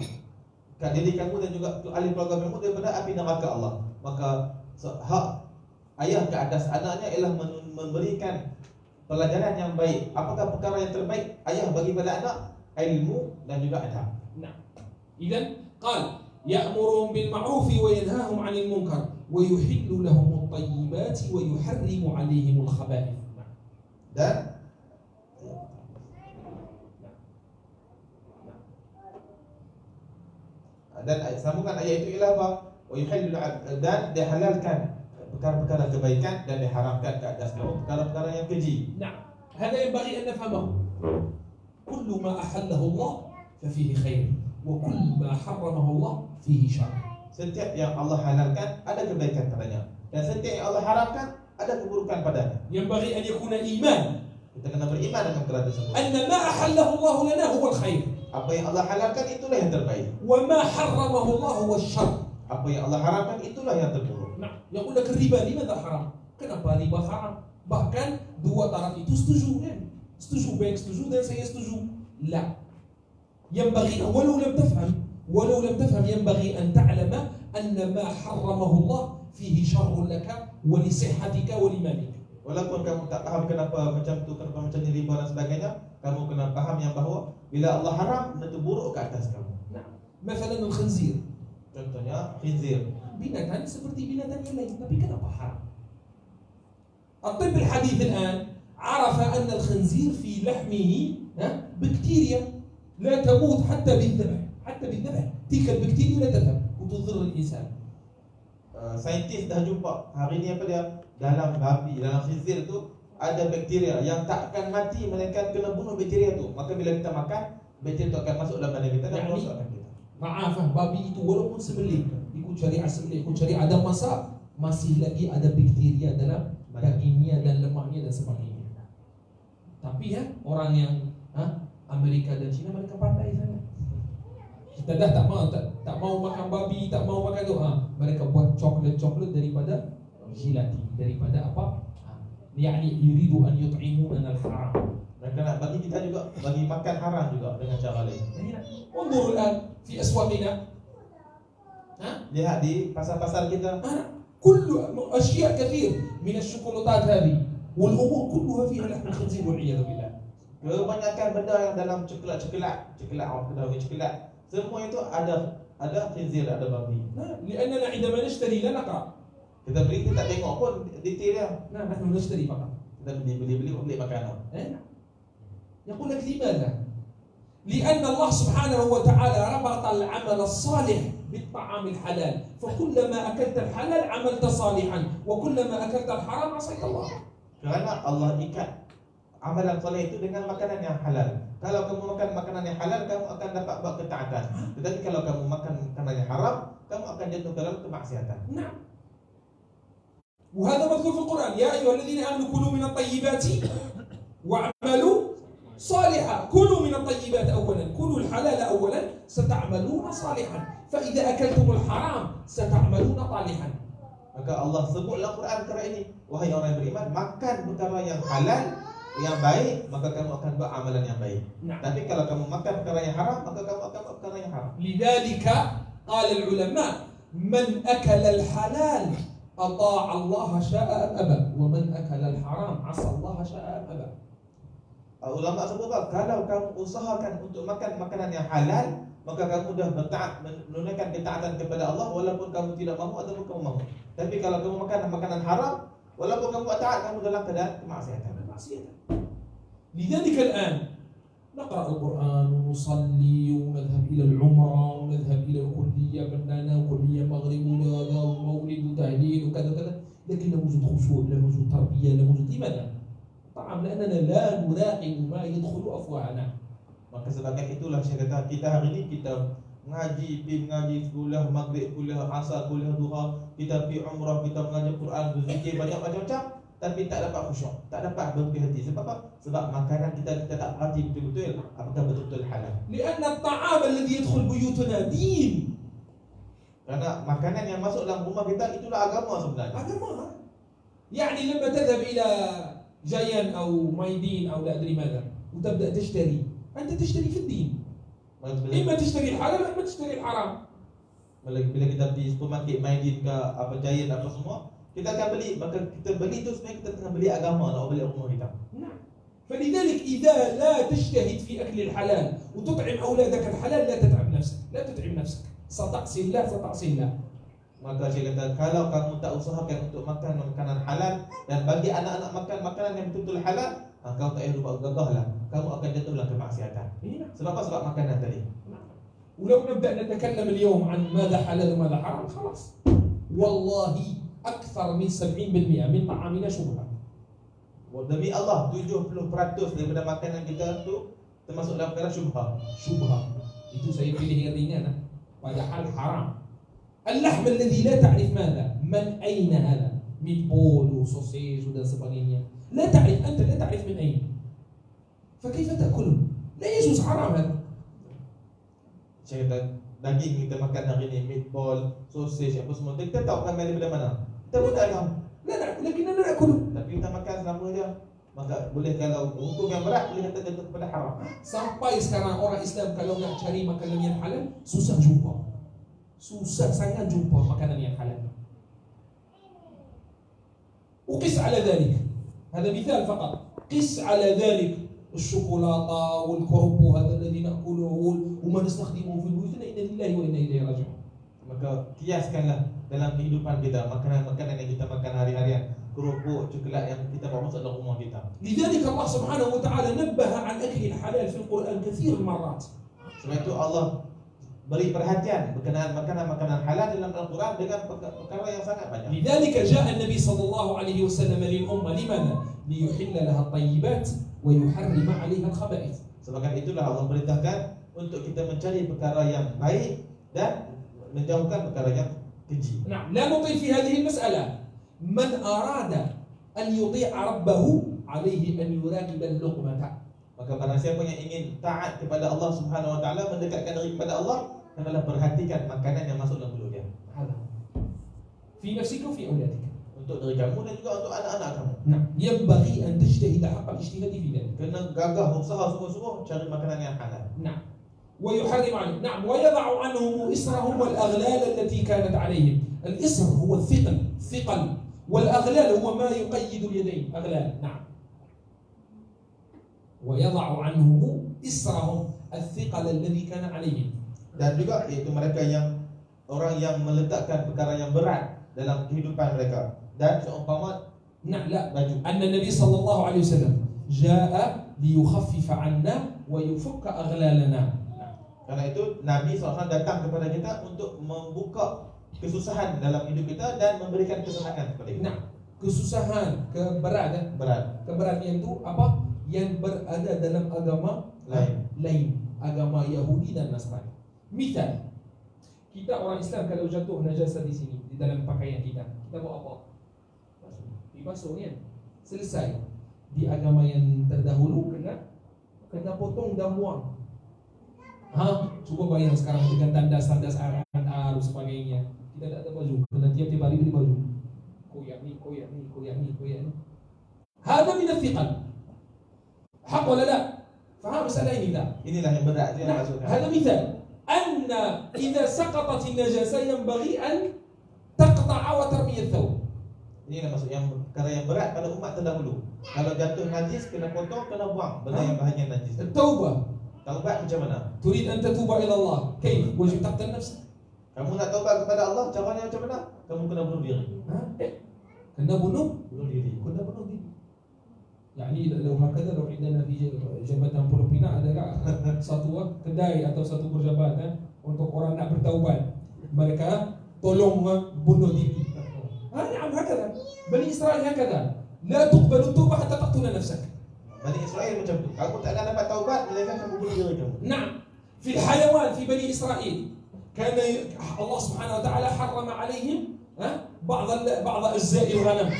diri kamu dan juga ahli keluarga kamu daripada api neraka Allah. Maka hak ayah ke atas anaknya ialah memberikan pelajaran yang baik. Apakah perkara yang terbaik ayah bagi pada anak? Ilmu dan juga adab. Nah, إذن قال يأمرهم بالمعروف وينهاهم عن المنكر ويحل لهم الطيبات ويحرم عليهم الخبائث. Dan sambungan ayat itu ialah apa? Wa yuhillu dan dihalalkan perkara-perkara kebaikan dan diharamkan ke atas kamu perkara-perkara yang keji. نعم، هذا ينبغي أن نفهمه. كل ما أحله الله ففيه خير وكل ما حرمه الله فيه شر. Setiap yang Allah halalkan ada kebaikan padanya, dan setiap yang Allah haramkan ada keburukan padanya. ينبغي أن يكون إيمان Kita kena beriman dengan perkara tersebut. أن ما أحله الله لنا هو الخير Apa yang Allah halalkan itulah yang terbaik. وما حرمه الله هو الشر. Apa yang Allah haramkan itulah yang terburuk. Nah, يقول لك الربا لماذا حرام؟ Kenapa riba haram? Bahkan dua taraf itu setuju kan? Setuju, bank setuju dan saya setuju. لا. ينبغي ولو لم تفهم ينبغي أن تعلم أن ما حرمه الله فيه شر لك ولصحتك ولمالك. Walaupun kamu tak faham kenapa macam tu, kenapa macam ni riba dan sebagainya, kamu kena faham yang bahawa bila Allah haram, itu buruk ke atas kamu. Nah, مثلا الخنزير. Contohnya khinzir. Binatang seperti binatang yang lain, tapi kenapa haram? الطب الحديث الآن عرف أن الخنزير في لحمه بكتيريا لا تموت حتى بالذبح تلك البكتيريا لا تذهب وتضر الإنسان. Saintis dah jumpa hari ni apa dia, dalam babi, dalam khinzir tu ada bakteria yang tak akan mati melainkan kena bunuh bakteria tu. Maka bila kita makan, bakteria tu akan masuk dalam badan kita dan merosakkan kita. Maafah, babi itu walaupun sembelih, ikut syariat sembelih, ikut syariat ada masak, masih lagi ada bakteria dalam dagingnya dan lemaknya dan sebagainya. Tapi ya orang yang Amerika dan China mereka pandai sangat. Kita dah tak mau makan babi, tak mau makan tu. Mereka buat coklat daripada gelatin, daripada apa? Yani yuridu an yut'imuna al-haram. Mereka nak bagi kita juga, bagi makan haram juga dengan cara lain. Undur الآن في أسواقنا. Lihat di pasar-pasar kita. كل أشياء كثير من الشوكولاتات هذه والأمور كلها فيها لحم الخنزير والعياذ بالله. Kebanyakan benda yang dalam coklat semua itu ada khinzir, ada babi. لأننا عندما نشتري لا نقرأ. Kita beli, kita tak tengok pun detailnya. نحن نشتري فقط. Kita beli makanan. يقول لك لماذا؟ لأن الله سبحانه وتعالى ربط العمل الصالح بالطعام الحلال، فكلما أكلت الحلال عملت صالحا وكلما أكلت الحرام عصيت الله. Kerana Allah ikat amalan soleh itu dengan makanan yang halal. Kalau kamu makan makanan yang halal, kamu akan dapat buat ketaatan. Tetapi kalau kamu makan makanan yang haram, kamu akan jatuh dalam kemaksiatan. نعم. وهذا مذكور في القرآن يا أيها الذين آمنوا كلوا من الطيبات واعملوا صالحا. كلوا من الطيبات أولا، كلوا الحلال أولا ستعملون صالحا، فإذا أكلتم الحرام ستعملون طالحا. Maka Allah sebut dalam Quran perkara ini, wahai orang yang beriman, makan perkara yang halal, yang baik, maka kamu akan buat amalan yang baik. Tapi kalau kamu makan perkara yang haram, maka kamu akan buat perkara yang haram. لذلك قال العلماء من أكل الحلال أطاع الله شاء أم أبى ومن أكل الحرام عصى الله شاء أم أبى. Ulama sebut apa? Kalau kamu usahakan untuk makan makanan yang halal, maka kamu dah bertaat, menunaikan ketaatan kepada Allah walaupun kamu tidak mahu ataupun kamu mahu. Tapi kalau kamu makan makanan haram, walaupun kamu taat, kamu dalam keadaan kemaksiatan. لذلك الآن نقرأ القرآن ونصلي ونذهب إلى العمرة ونذهب إلى الكلية بنانا وكلية مغرب وهذا ومولد وتهليل وكذا كذا، لكن لا يوجد خشوع، لا يوجد تربية، لا يوجد. لماذا؟ طبعا لأننا لا نراقب ما يدخل أفواهنا. Maka sebabkan itulah saya kata kita hari ini kita pergi mengaji sekolah maghrib, kuliah asar, kuliah duha, kita pergi umrah, kita mengaji Quran, berzikir banyak macam-macam, tapi tak dapat khusyuk, tak dapat berhati. Sebab apa? Sebab makanan kita tak perhati betul-betul apakah betul-betul halal. لأن الطعام الذي يدخل بيوتنا دين. Karena makanan yang masuk dalam rumah kita itulah agama sebenarnya. agama. يعني لما تذهب إلى جيان أو مايدين أو لا أدري ماذا وتبدأ تشتري، أنت تشتري في الدين، إما تشتري الحلال وإما تشتري الحرام. Bila kita pergi supermarket, Maidin ke apa Giant apa semua, kita akan beli, maka kita beli itu sebenarnya kita tengah beli agama, nak beli rumah kita. نعم. فلذلك إذا لا تجتهد في أكل الحلال وتطعم أولادك الحلال لا تتعب نفسك، لا تتعب نفسك، ستعصي الله ستعصي الله. Maka saya kata, kalau kamu tak usahakan untuk makan makanan halal dan bagi anak-anak makan makanan yang betul-betul halal, kau tak payah lupa gagahlah, kamu akan jatuh dalam kemaksiatan. Sebab apa? Sebab makanan tadi. ولو نبدأ نتكلم اليوم عن ماذا حلال وماذا حرام خلاص والله أكثر من 70% من طعامنا شبهة. Demi Allah, 70% daripada makanan kita tu termasuk dalam perkara syubhah. Syubhah. Itu saya pilih yang ringan, padahal haram. اللحم الذي لا تعرف ماذا من أين هذا، ميتبول وسوسيج dan sebagainya، لا تعرف، أنت لا تعرف من أين، فكيف تأكله؟ لا يجوز، حرام هذا. Saya kata, daging kita makan hari ni, meatball, sausage, apa semua, kita tahu kan daripada mana? Kita pun tak tahu. لا لكننا نأكله. Tapi kita makan selama dia, maka boleh, kalau hukum yang berat boleh kata jatuh kepada haram. Sampai sekarang orang Islam kalau nak cari makanan yang halal susah jumpa, susah sangat jumpa makanan yang halal. وقس على ذلك، هذا مثال فقط، قس على ذلك الشوكولاتة والكرب هذا الذي نأكله وما نستخدمه في بيوتنا، إنا لله وإنا إليه راجعون. Maka kiaskanlah dalam kehidupan kita makanan-makanan yang kita makan hari-harian, kerupuk, coklat yang kita bawa masuk dalam rumah kita. لذلك الله سبحانه وتعالى نبه عن أكل الحلال في القرآن كثير مرات. Sebab itu Allah beri perhatian berkenaan makanan-makanan halal dalam Al-Quran dengan perkara yang sangat banyak. لذلك جاء النبي صلى الله عليه وسلم للأمة لماذا؟ ليحل لها الطيبات ويحرم عليها الخبائث. Sebabkan itulah Allah perintahkan untuk kita mencari perkara yang baik dan menjauhkan perkara yang keji. نعم، لا نطيل في هذه المسألة. من أراد أن يطيع ربه عليه أن يراقب اللقمة. Maka barang siapa yang ingin taat kepada Allah Subhanahu wa taala, mendekatkan diri kepada Allah, hendaklah perhatikan makanan yang masuk dalam mulut dia. هذا في نفسك وفي أولادك. Untuk diri kamu dan juga untuk anak-anak kamu. نعم، ينبغي أن تجتهد حق الاجتهاد في ذلك. Kena gagah usaha sungguh-sungguh cari makanan yang halal. نعم، ويحرم عليهم. نعم، ويضع عنهم إسرهم والأغلال التي كانت عليهم. الإسر هو الثقل، والأغلال هو ما يقيد اليدين، أغلال. نعم، ويضع عنهم إسرهم الثقل الذي كان عليهم. Dan juga iaitu mereka yang orang yang meletakkan perkara yang berat dalam kehidupan mereka. Dan seumpama نعم، لا، baju. أن النبي صلى الله عليه وسلم جاء ليخفف عنا ويفك أغلالنا. Karena itu Nabi SAW datang kepada kita untuk membuka kesusahan dalam hidup kita dan memberikan kesenangan kepada kita. Nah, kesusahan, keberatan, keberatan itu apa? Yang berada dalam agama lain, agama Yahudi dan Nasrani. Misal, kita orang Islam kalau jatuh najasa di sini di dalam pakaian kita buat apa? Dibasuh kan? Selesai. Di agama yang terdahulu kena potong dan buang. Coba bayang sekarang dengan tandas-tandas aran dan sebagainya. Kita tak ada baju, kena tiap-tiap hari beli baju. Koyak ni. Hada min al-thiqal. Haq wala la? Faham masalah ini tak? Inilah yang berat yang maksudnya. هذا مثال أن إذا سقطت النجاسة ينبغي أن تقطع وترمي الثوب. Inilah maksud yang perkara yang berat pada umat terdahulu. Kalau jatuh najis kena potong, kena buang benda yang bahannya najis. التوبة. Taubat macam mana? تريد أن تتوب إلى الله كيف؟ وجب تقتل نفسك. Kamu nak taubat kepada Allah, caranya macam mana? Kamu kena bunuh diri. Kena bunuh diri. Kena bunuh diri. Yani لو هكذا لو عندنا في Jabatan Pulau Pinang ada satu kedai atau satu perjabatan untuk orang nak bertaubat, mereka tolong bunuh diri. نعم هكذا بني إسرائيل هكذا لا تقبل التوبة حتى تقتل نفسك. Bani Israel macam tu. Kamu tak akan dapat taubat melainkan kamu bunuh diri kamu. نعم في الحيوان في بني إسرائيل كان الله سبحانه وتعالى حرم عليهم بعض أجزاء الغنم.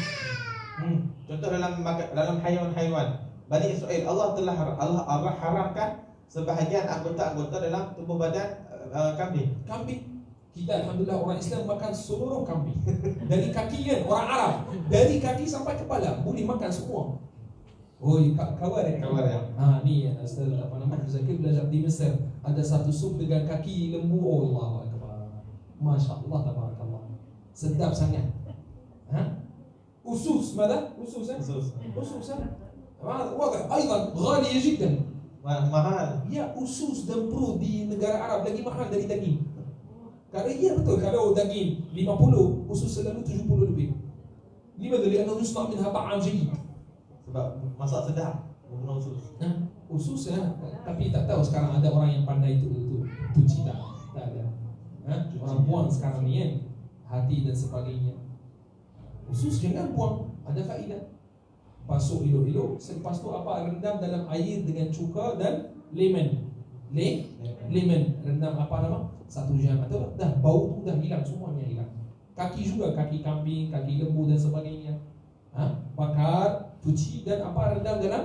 Contoh dalam haiwan-haiwan Bani Israel, Allah haramkan sebahagian anggota-anggota dalam tubuh badan kambing. Kita alhamdulillah orang Islam makan seluruh kambing. Dari kaki kan orang Arab, dari kaki sampai kepala boleh makan semua. Oh, kawar ya. Ni Ustaz Zakir belajar di Mesir. Ada satu sup dengan kaki lembu. Oh, Allahu akbar. Masya-Allah tabarakallah. Sedap sangat. أسوس ماذا؟ أسوس واضح أيضا غالية جدا. mahal. Ya, usus dan perut di negara Arab lagi mahal dari daging. Iya betul, kalau daging 50, usus selalu 70 lebih. Limadha? Lianna yusna' minha ta'am jayyid. Sebab masak sedap membunuh usus. Usus tapi tak tahu sekarang ada orang yang pandai itu cuci tak ada. Orang buang sekarang ni kan, hati dan sebagainya. Usus jangan buang, ada faedah. Basuh elok-elok, selepas tu apa, rendam dalam air dengan cuka dan lemon. Lemon rendam apa nama? 1 jam atau dah bau tu dah hilang, semuanya hilang. Kaki juga, kaki kambing, kaki lembu dan sebagainya. Bakar, cuci dan apa, rendam dalam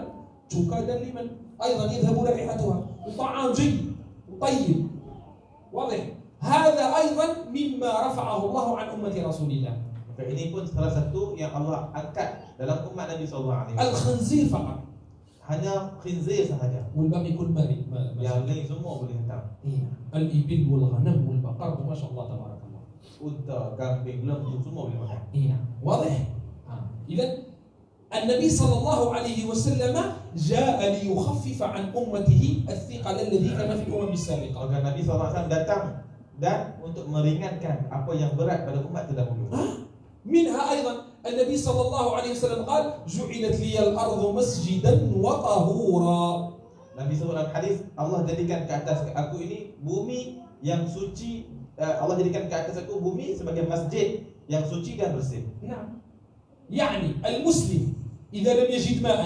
cuka dan lemon. Aidan yadhhabu raihatuha. Ta'am jayyid, tayyib. Wadah. Hadha aidan mimma rafa'ahu Allah 'an ummati Rasulillah. Maka ini pun salah satu yang Allah angkat dalam umat Nabi sallallahu alaihi wasallam. Al-khinzir faqat. Hanya khinzir sahaja. والباقي كل ماري. Yang lain semua boleh hantar. Al-ibil wal-ghanam wal-baqar, masya-Allah tabarakallah. Unta, kambing, lembu semua boleh makan. واضح. إذن النبي صلى الله عليه وسلم جاء ليخفف عن أمته الثقل الذي كان في الأمم السابقة. Maka Nabi sallallahu alaihi wasallam datang dan untuk meringankan apa yang berat pada umat terdahulu. منها أيضا النبي صلى الله عليه وسلم قال جعلت لي الأرض مسجدا وطهورا. Nabi sebut dalam hadis, Allah jadikan ke atas aku ini bumi yang suci. Allah jadikan ke atas aku bumi sebagai masjid yang suci dan bersih. نعم. يعني المسلم إذا لم يجد ماء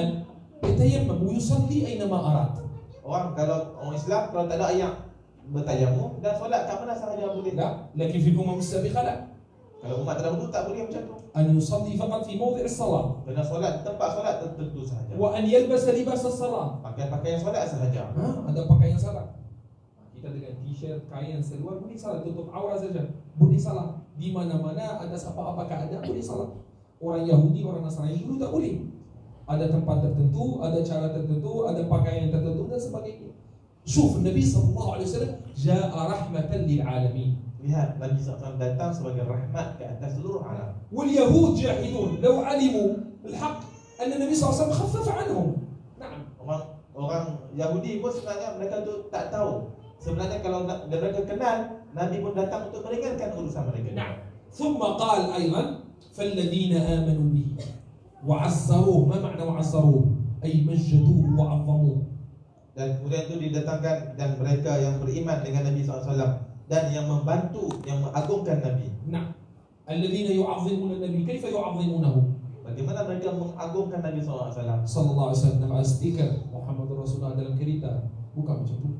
يتيمم ويصلي أينما أراد. Orang Islam kalau tak ada air bertayamum dan solat kat mana sahaja boleh. لا، لكن في الأمم السابقة لا. Kalau umat terdahulu tak boleh macam tu. أن يصلي فقط في موضع الصلاة. Kena solat tempat solat tertentu sahaja. وأن يلبس لباس الصلاة. Pakaian solat sahaja. Ada pakaian salat. Kita dengan t-shirt, kain, seluar boleh salat, tutup aurat saja. Boleh salat. Di mana-mana ada apa-apa keadaan boleh salat. Orang Yahudi, orang Nasrani dulu tak boleh. Ada tempat tertentu, ada cara tertentu, ada pakaian tertentu dan sebagainya. Syuf Nabi sallallahu alaihi wasallam jaa rahmatan lil alamin. Lihat, Nabi SAW datang sebagai rahmat ke atas seluruh alam. واليهود جاحدون لو علموا الحق أن النبي صلى الله عليه وسلم خفف عنهم. نعم. Orang Yahudi pun sebenarnya mereka tu tak tahu. Sebenarnya kalau mereka kenal, Nabi pun datang untuk meringankan urusan mereka. نعم. ثم قال أيضا فالذين آمنوا به وعزروه. ما معنى وعزروه؟ أي مجدوه وعظموه. Dan kemudian itu didatangkan dan mereka yang beriman dengan Nabi SAW dan yang membantu, yang mengagungkan Nabi. نعم. الذين يعظمون النبي كيف يعظمونه؟ Bagaimana mereka mengagungkan Nabi SAW? sallallahu alaihi wasallam as stiker Muhammad Rasulullah dalam kereta bukan macam tu.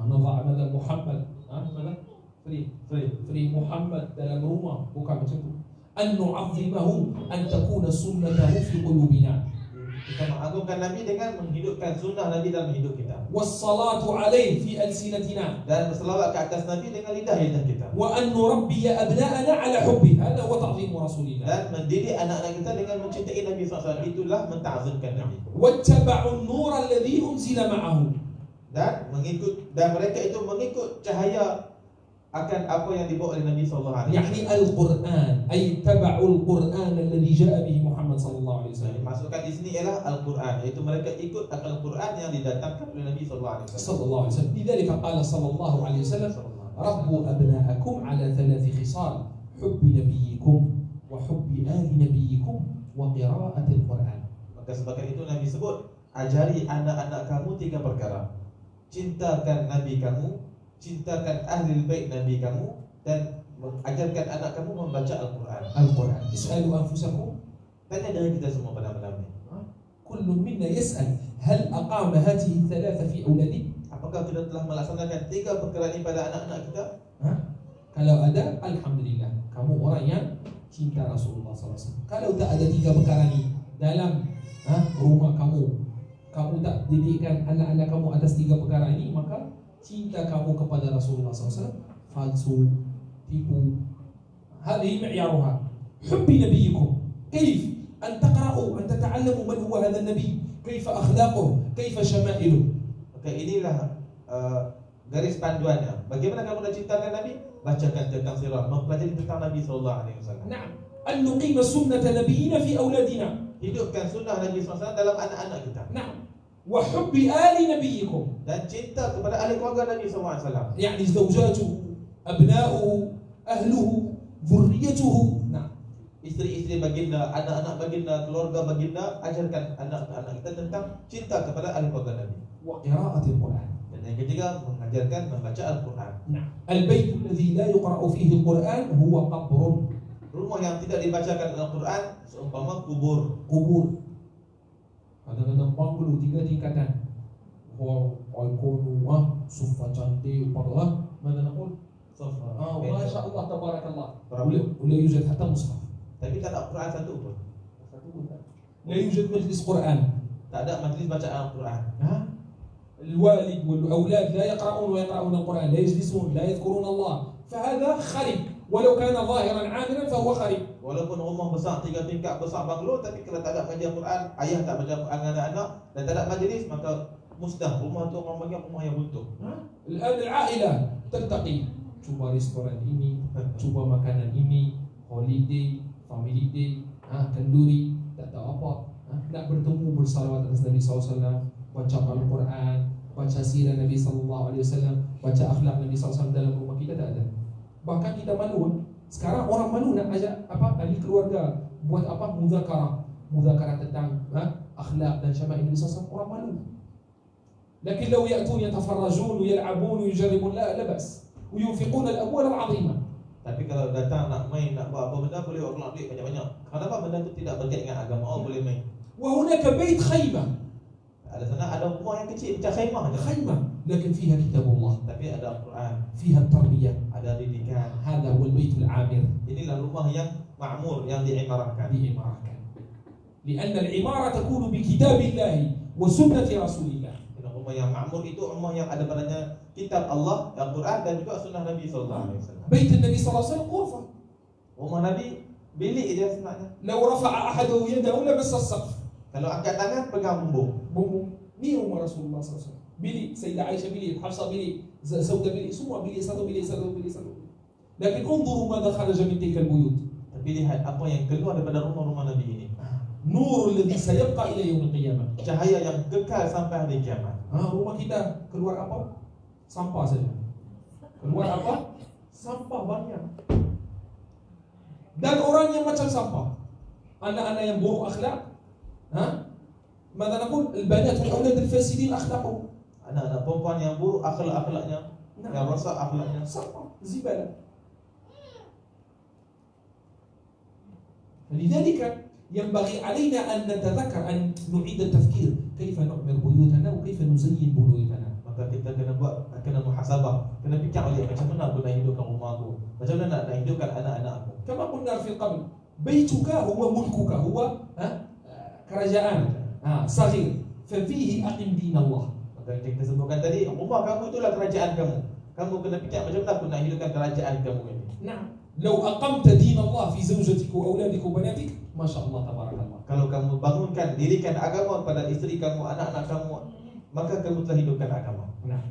Nadha madal Muhammad, mana? Free Muhammad dalam rumah bukan macam tu. An nu'azzimahu an takuna sunnatahu fi qulubina. Kita mengagungkan Nabi dengan menghidupkan sunnah Nabi dalam hidup kita. Was-salatu alaihi fi alsinatina. Dan berselawat ke atas Nabi dengan lidah-lidah kita. Wa an nurabbiya abna'ana ala hubbi. Hada huwa ta'zim Rasulillah. Dan mendidik anak-anak kita dengan mencintai Nabi SAW. Itulah menta'zimkan Nabi. Wattaba'u an-nur alladhi unzila ma'ahu. Dan mereka itu mengikut cahaya akan apa yang dibawa oleh Nabi sallallahu alaihi wasallam. Yani al-Quran, ay taba'u al-Quran alladhi ja'a bihi Muhammad sallallahu alaihi wasallam. Masukkan di sini ialah Al-Quran, iaitu mereka ikut Al-Quran yang didatangkan oleh Nabi sallallahu alaihi wasallam. Sallallahu alaihi wasallam. Lidzalika qala sallallahu alaihi wasallam, "Rabbu abna'akum 'ala thalathi khisal, hubbi nabiyyikum wa hubbi ali nabiyyikum wa qira'ati al-Quran." Maka sebagai itu Nabi sebut, ajari anak-anak kamu 3 perkara. Cintakan Nabi kamu, cintakan ahli bait Nabi kamu, dan ajarkan anak kamu membaca Al-Quran. Al-Quran. Is'alu anfusakum. Tanya dari kita semua pada malam ini. Kullu minna yas'al hal aqama hadhihi thalatha fi awladi? Apakah kita telah melaksanakan 3 perkara ini pada anak-anak kita? Kalau ada, alhamdulillah, kamu orang yang cinta Rasulullah SAW. Kalau tak ada 3 perkara ini dalam rumah kamu tak didikkan anak-anak kamu atas 3 perkara ini, maka cinta kamu kepada Rasulullah SAW falsu, tipu. Hadhihi mi'yaruha. Hubbi nabiyikum. Kaif an taqra'u, an tata'allamu man huwa hadha an-nabi, kaifa akhlaquhu, kaifa syama'iluhu. Maka inilah garis panduannya. Bagaimana kamu nak cintakan Nabi? Bacakan tentang sirah, mempelajari tentang Nabi SAW. Na'am. An nuqima sunnata nabiyyina fi awladina. Hidupkan sunnah Nabi SAW dalam anak-anak kita. Na'am. Wa hubbi ali nabiyyikum. Dan cinta kepada ahli keluarga Nabi SAW. Yani zawjatuhu, abna'uhu, ahluhu, dhurriyyatuhu. Na'am. Isteri-isteri baginda, anak-anak baginda, keluarga baginda, ajarkan anak-anak kita tentang cinta kepada ahli keluarga Nabi. Wa qira'atil Qur'an. Dan yang ketiga, mengajarkan membaca Al-Quran. Na'am. Al-bayt alladhi la yuqra'u fihi al-Qur'an huwa qabrun. Rumah yang tidak dibacakan Al-Quran seumpama kubur. Kubur. Kadang-kadang banglo 3 tingkatan. Ikonu, sofa cantik, parah. Mana nak pun? Sofa. Masya Allah, tabarakallah. Berapa? ولا يوجد حتى مصحف. Tapi tak ada Al-Quran satu pun. لا يوجد مجلس قرآن. Tak ada majlis bacaan Al-Quran. الوالد والأولاد لا يقرؤون ويقرؤون القرآن، لا يجلسون، لا يذكرون الله، فهذا خرب، ولو كان ظاهرا عاملا فهو خرب. Walaupun rumah besar 3 tingkat besar banglo, tapi kalau tak ada majlis Al-Quran, ayah tak baca Al-Quran dengan anak-anak dan tak ada majlis, maka musnah. Rumah tu orang panggil rumah yang runtuh. الآن العائلة تلتقي، coba restoran ini, coba makanan ini, holiday, family day, kenduri, tak tahu apa, nak bertemu bersalawat atas Nabi SAW, baca Al-Quran, baca sirah Nabi SAW, baca akhlak Nabi SAW dalam rumah kita tak ada. Bahkan kita malu. Sekarang orang malu nak ajak ahli keluarga buat muzakarah tentang akhlak dan syama'il Nabi SAW. Orang malu. Lakin law ya'tun yatafarrajun yal'abun yujarribun la bas. وينفقون الأموال العظيمة. Tapi kalau datang nak main, nak buat apa benda, boleh orang duit banyak-banyak. Kenapa benda tu tidak berkait dengan agama? Oh, boleh main. وهناك بيت خيمة. Ada sana ada rumah yang kecil macam khaimah je. خيمة لكن فيها كتاب الله. Tapi ada Al-Quran, فيها التربية. ada didikan. هذا هو البيت العامر. Inilah rumah yang ma'mur, yang diimarahkan. لأن العمارة تكون بكتاب الله وسنة رسول الله. Rumah yang ma'mur itu rumah yang ada padanya kitab Allah, Al-Quran dan juga sunnah Nabi SAW. بيت النبي صلى الله عليه وسلم غرفة. Rumah Nabi bilik dia sebenarnya. لو رفع أحده يده لمس السقف. Kalau angkat tangan pegang bumbung. Ni rumah Rasulullah SAW. Bilik Sayyidah Aisyah bilik, Hafsah bilik, Saudah bilik, semua bilik satu. Lakin unzuru madza kharaja min tilka al-buyut. Tapi lihat apa yang keluar daripada rumah-rumah Nabi ini. Nur alladhi sayabqa ila yaumil qiyamah. Cahaya yang kekal sampai hari kiamat. Rumah kita keluar apa? Sampah saja. Keluar apa? Sampah banyak. Dan orang yang macam sampah. Anak-anak yang buruk akhlak. Maka nakul al-banat wal-awlad al-fasidin akhlaqu. Anak-anak perempuan yang buruk akhlaknya, yang rosak akhlaknya. Sampah, zibalah. لذلك ينبغي علينا أن نتذكر أن نعيد التفكير كيف نعمر بيوتنا وكيف نزين بيوتنا. Maka kita kena muhasabah, kena fikir balik macam mana aku nak hidupkan rumahku, macam mana nak hidupkan anak-anakku. كما قلنا في قبل بيتك هو ملكك هو kerajaan صغير ففيه أقم دين الله. Maka kita sebutkan tadi, rumah kamu itulah kerajaan kamu. Kamu kena fikir macam mana aku nak hidupkan kerajaan kamu ini. نعم. لو أقمت دين الله في زوجتك وأولادك وبناتك ما شاء الله تبارك الله. Kalau kamu bangunkan, dirikan agama pada isteri kamu, anak-anak kamu, maka kamu telah hidupkan agama. نعم.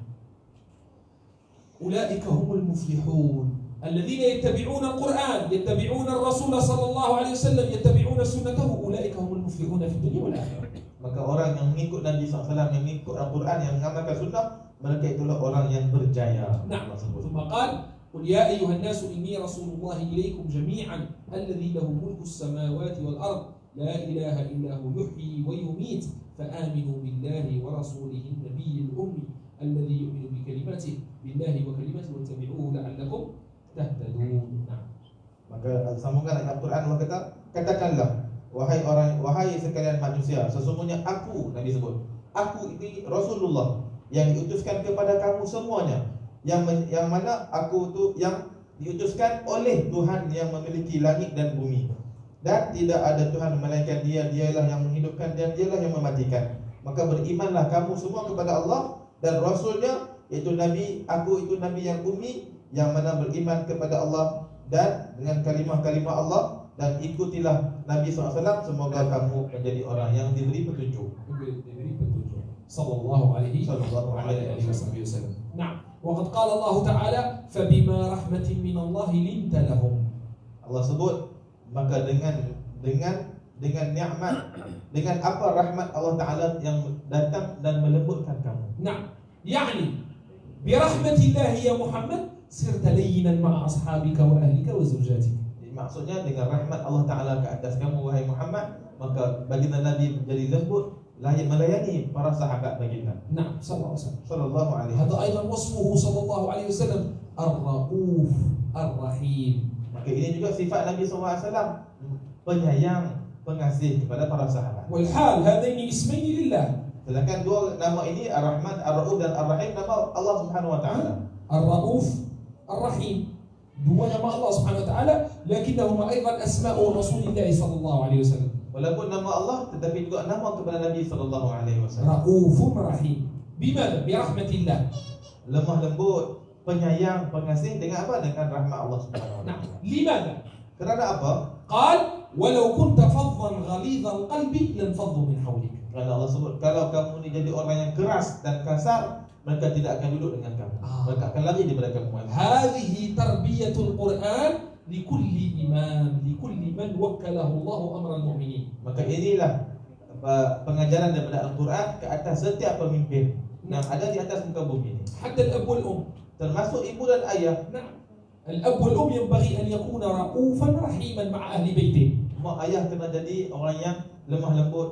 أولئك هم المفلحون الذين يتبعون القرآن يتبعون الرسول صلى الله عليه وسلم يتبعون سنته أولئك هم المفلحون في الدنيا والآخرة. Maka orang yang mengikut Nabi SAW, yang mengikut Al-Quran, yang mengamalkan sunnah, mereka itulah orang yang berjaya. نعم. ثم قال قل يا أيها الناس إني رسول الله إليكم جميعا الذي له ملك السماوات والأرض لا إله إلا هو يحيي ويميت فآمنوا بالله ورسوله النبي الأمي الذي يؤمن بكلماته بالله وكلماته واتبعوه لعلكم تهتدون. Nah. Maka sambungan ayat Al-Quran Allah kata, katakanlah wahai sekalian manusia, sesungguhnya aku, Nabi sebut, aku ini Rasulullah yang diutuskan kepada kamu semuanya, yang mana aku tu yang diutuskan oleh Tuhan yang memiliki langit dan bumi, dan tidak ada Tuhan melainkan Dia, Dialah yang menghidupkan dan Dialah yang mematikan. Maka berimanlah kamu semua kepada Allah dan Rasulnya, yaitu Nabi, aku itu Nabi yang ummi, yang mana beriman kepada Allah dan dengan kalimah-kalimah Allah, dan ikutilah Nabi SAW, semoga kamu menjadi orang yang diberi petunjuk. Sallallahu alaihi wasallam. Nah, waqad qala Allah Ta'ala fabima rahmatin min Allah linta lahum. Allah sebut maka dengan nikmat, dengan apa rahmat Allah Ta'ala yang datang dan melembutkan kamu. Nah, yani bi rahmatillah ya Muhammad sirta layyinan ma'a ashabika wa ahlika wa zawjatika. Maksudnya dengan rahmat Allah Ta'ala ke atas kamu wahai Muhammad, maka baginda Nabi menjadi lembut melayani para sahabat baginda. Nah, sallallahu alaihi wasallam. Hada aidan wasfuhu sallallahu alaihi wasallam ar-rauf ar-rahim. Maka ini juga sifat Nabi sallallahu alaihi wasallam, penyayang, pengasih kepada para sahabat. Wal hal hadaini ismaini lillah. Sedangkan dua nama ini Ar-Rahman, Ar-Rauf dan Ar-Rahim nama Allah Subhanahu wa taala. Ar-Rauf, Ar-Rahim. Dua nama Allah Subhanahu wa taala, lakinnahuma aidan asma'u Rasulillah sallallahu alaihi wasallam. Walaupun nama Allah tetapi juga nama kepada Nabi sallallahu alaihi wasallam. Raufur Rahim. Bimana? Bi rahmatillah. Lemah lembut, penyayang, pengasih dengan apa? Dengan rahmat Allah Subhanahu wa taala. Nah, limana? Kerana apa? Qal walau kunta faddan ghalidhal qalbi lanfaddu min hawlik. Kerana Allah sebut kalau kamu ni jadi orang yang keras dan kasar, mereka tidak akan duduk dengan kamu. Mereka akan lari daripada kamu. Hadhihi tarbiyatul Quran likulli imam, likulli man wakkalahu Allah amral mu'minin. Maka inilah pengajaran daripada Al-Quran ke atas setiap pemimpin yang ada di atas muka bumi ini. Hatta al-ab wal termasuk ibu dan ayah. Nah, al-ab wal yanbaghi an yakuna raufan rahiman ma'a ahli baiti. Mak ayah kena jadi orang yang lemah lembut,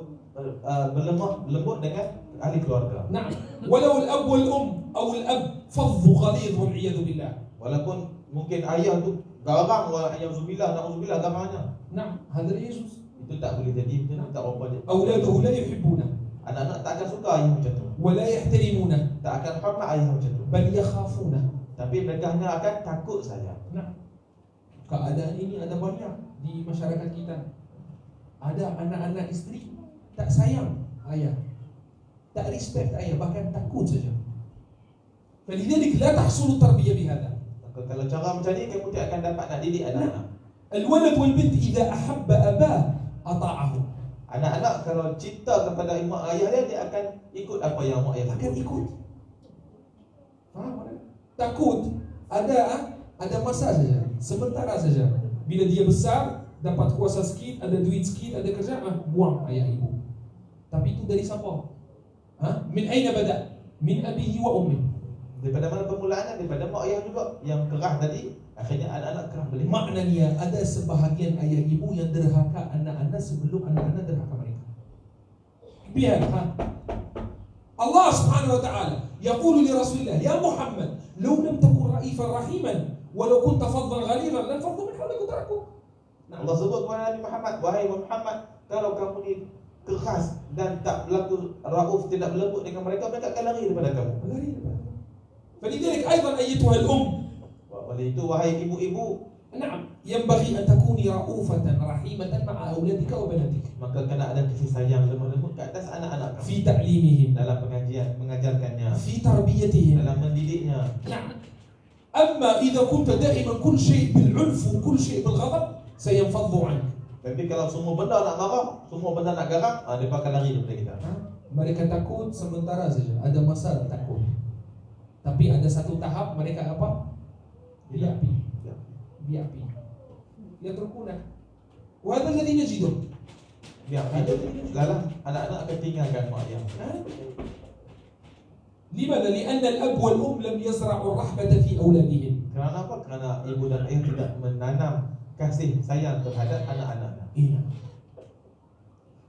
berlemah lembut dengan ahli keluarga. Nah, walau al-ab wal atau al-ab fadhu ghalidh wal iyad billah. Walaupun mungkin ayah tu garang, na'udzubillah garangnya. Nah, hadal Yesus itu tak boleh jadi macam tak apa dia. Auladuhu la yuhibbuna. Anak-anak tak akan suka ayah macam tu. Wa la yahtarimuna. Tak akan hormat ayah macam tu. Bal yakhafuna. Tapi mereka hanya akan takut saja. Nah, keadaan ini ada banyak di masyarakat kita. Ada anak-anak isteri tak sayang ayah, tak respect ayah, bahkan takut saja. Falidhalik la tahsulu tarbiyah bihadha. Kalau cara macam ni kamu tidak akan dapat nak didik anak-anak. Al-walad wal bint idza ahabba abah ata'ahu. Anak-anak kalau cinta kepada ibu ayah dia akan ikut apa yang mak ayah akan ikut. Faham tak? Takut ada masa saja, sementara saja. Bila dia besar, dapat kuasa sikit, ada duit sikit, ada kerja, buang ayah ibu. Tapi itu dari siapa? Min aina bada? Min abihi wa ummi. Daripada mana permulaannya? Daripada mak ayah juga yang kerah tadi. Akhirnya anak-anak kerah balik. Maknanya ada sebahagian ayah ibu yang derhaka anak-anak sebelum anak-anak derhaka mereka. Biar Allah Subhanahu wa ta'ala yaqulu li Rasulillah ya Muhammad law lam takun ra'ifan rahiman walau kunta faddan ghalidhan lan faddu min hawlik taraku. Allah sebut kepada Nabi Muhammad, wahai Muhammad, kalau kamu ni keras dan tak berlaku rauf, tidak berlembut dengan mereka, mereka akan lari daripada kamu. Lari daripada. فلذلك أيضا أيتها الأم. Oleh itu wahai ibu-ibu, نعم ينبغي أن تكوني رؤوفة رحيمة مع أولادك وبناتك. Maka kena ada kasih sayang lemah lembut ke atas anak-anak kamu. في تعليمهم. Dalam pengajian, mengajarkannya. في تربيتهم. Dalam mendidiknya. نعم. أما إذا كنت دائما كل شيء بالعنف وكل شيء بالغضب سينفض عنك. Tapi kalau semua benda nak marah, semua benda nak garang, mereka akan lari daripada kita. Mereka takut sementara saja, ada masa takut. Tapi ada satu tahap mereka apa? Biapi. Dia terkunah. Wahada alladhi najidu. Biapi. Lalu anak-anak akan tinggalkan mak ayah. Limadha? Lianna al-ab wal-um lam yazra'u rahmata fi awladihim. Kerana apa? Kerana ibu dan ayah tidak menanam kasih sayang terhadap anak-anaknya. Iya.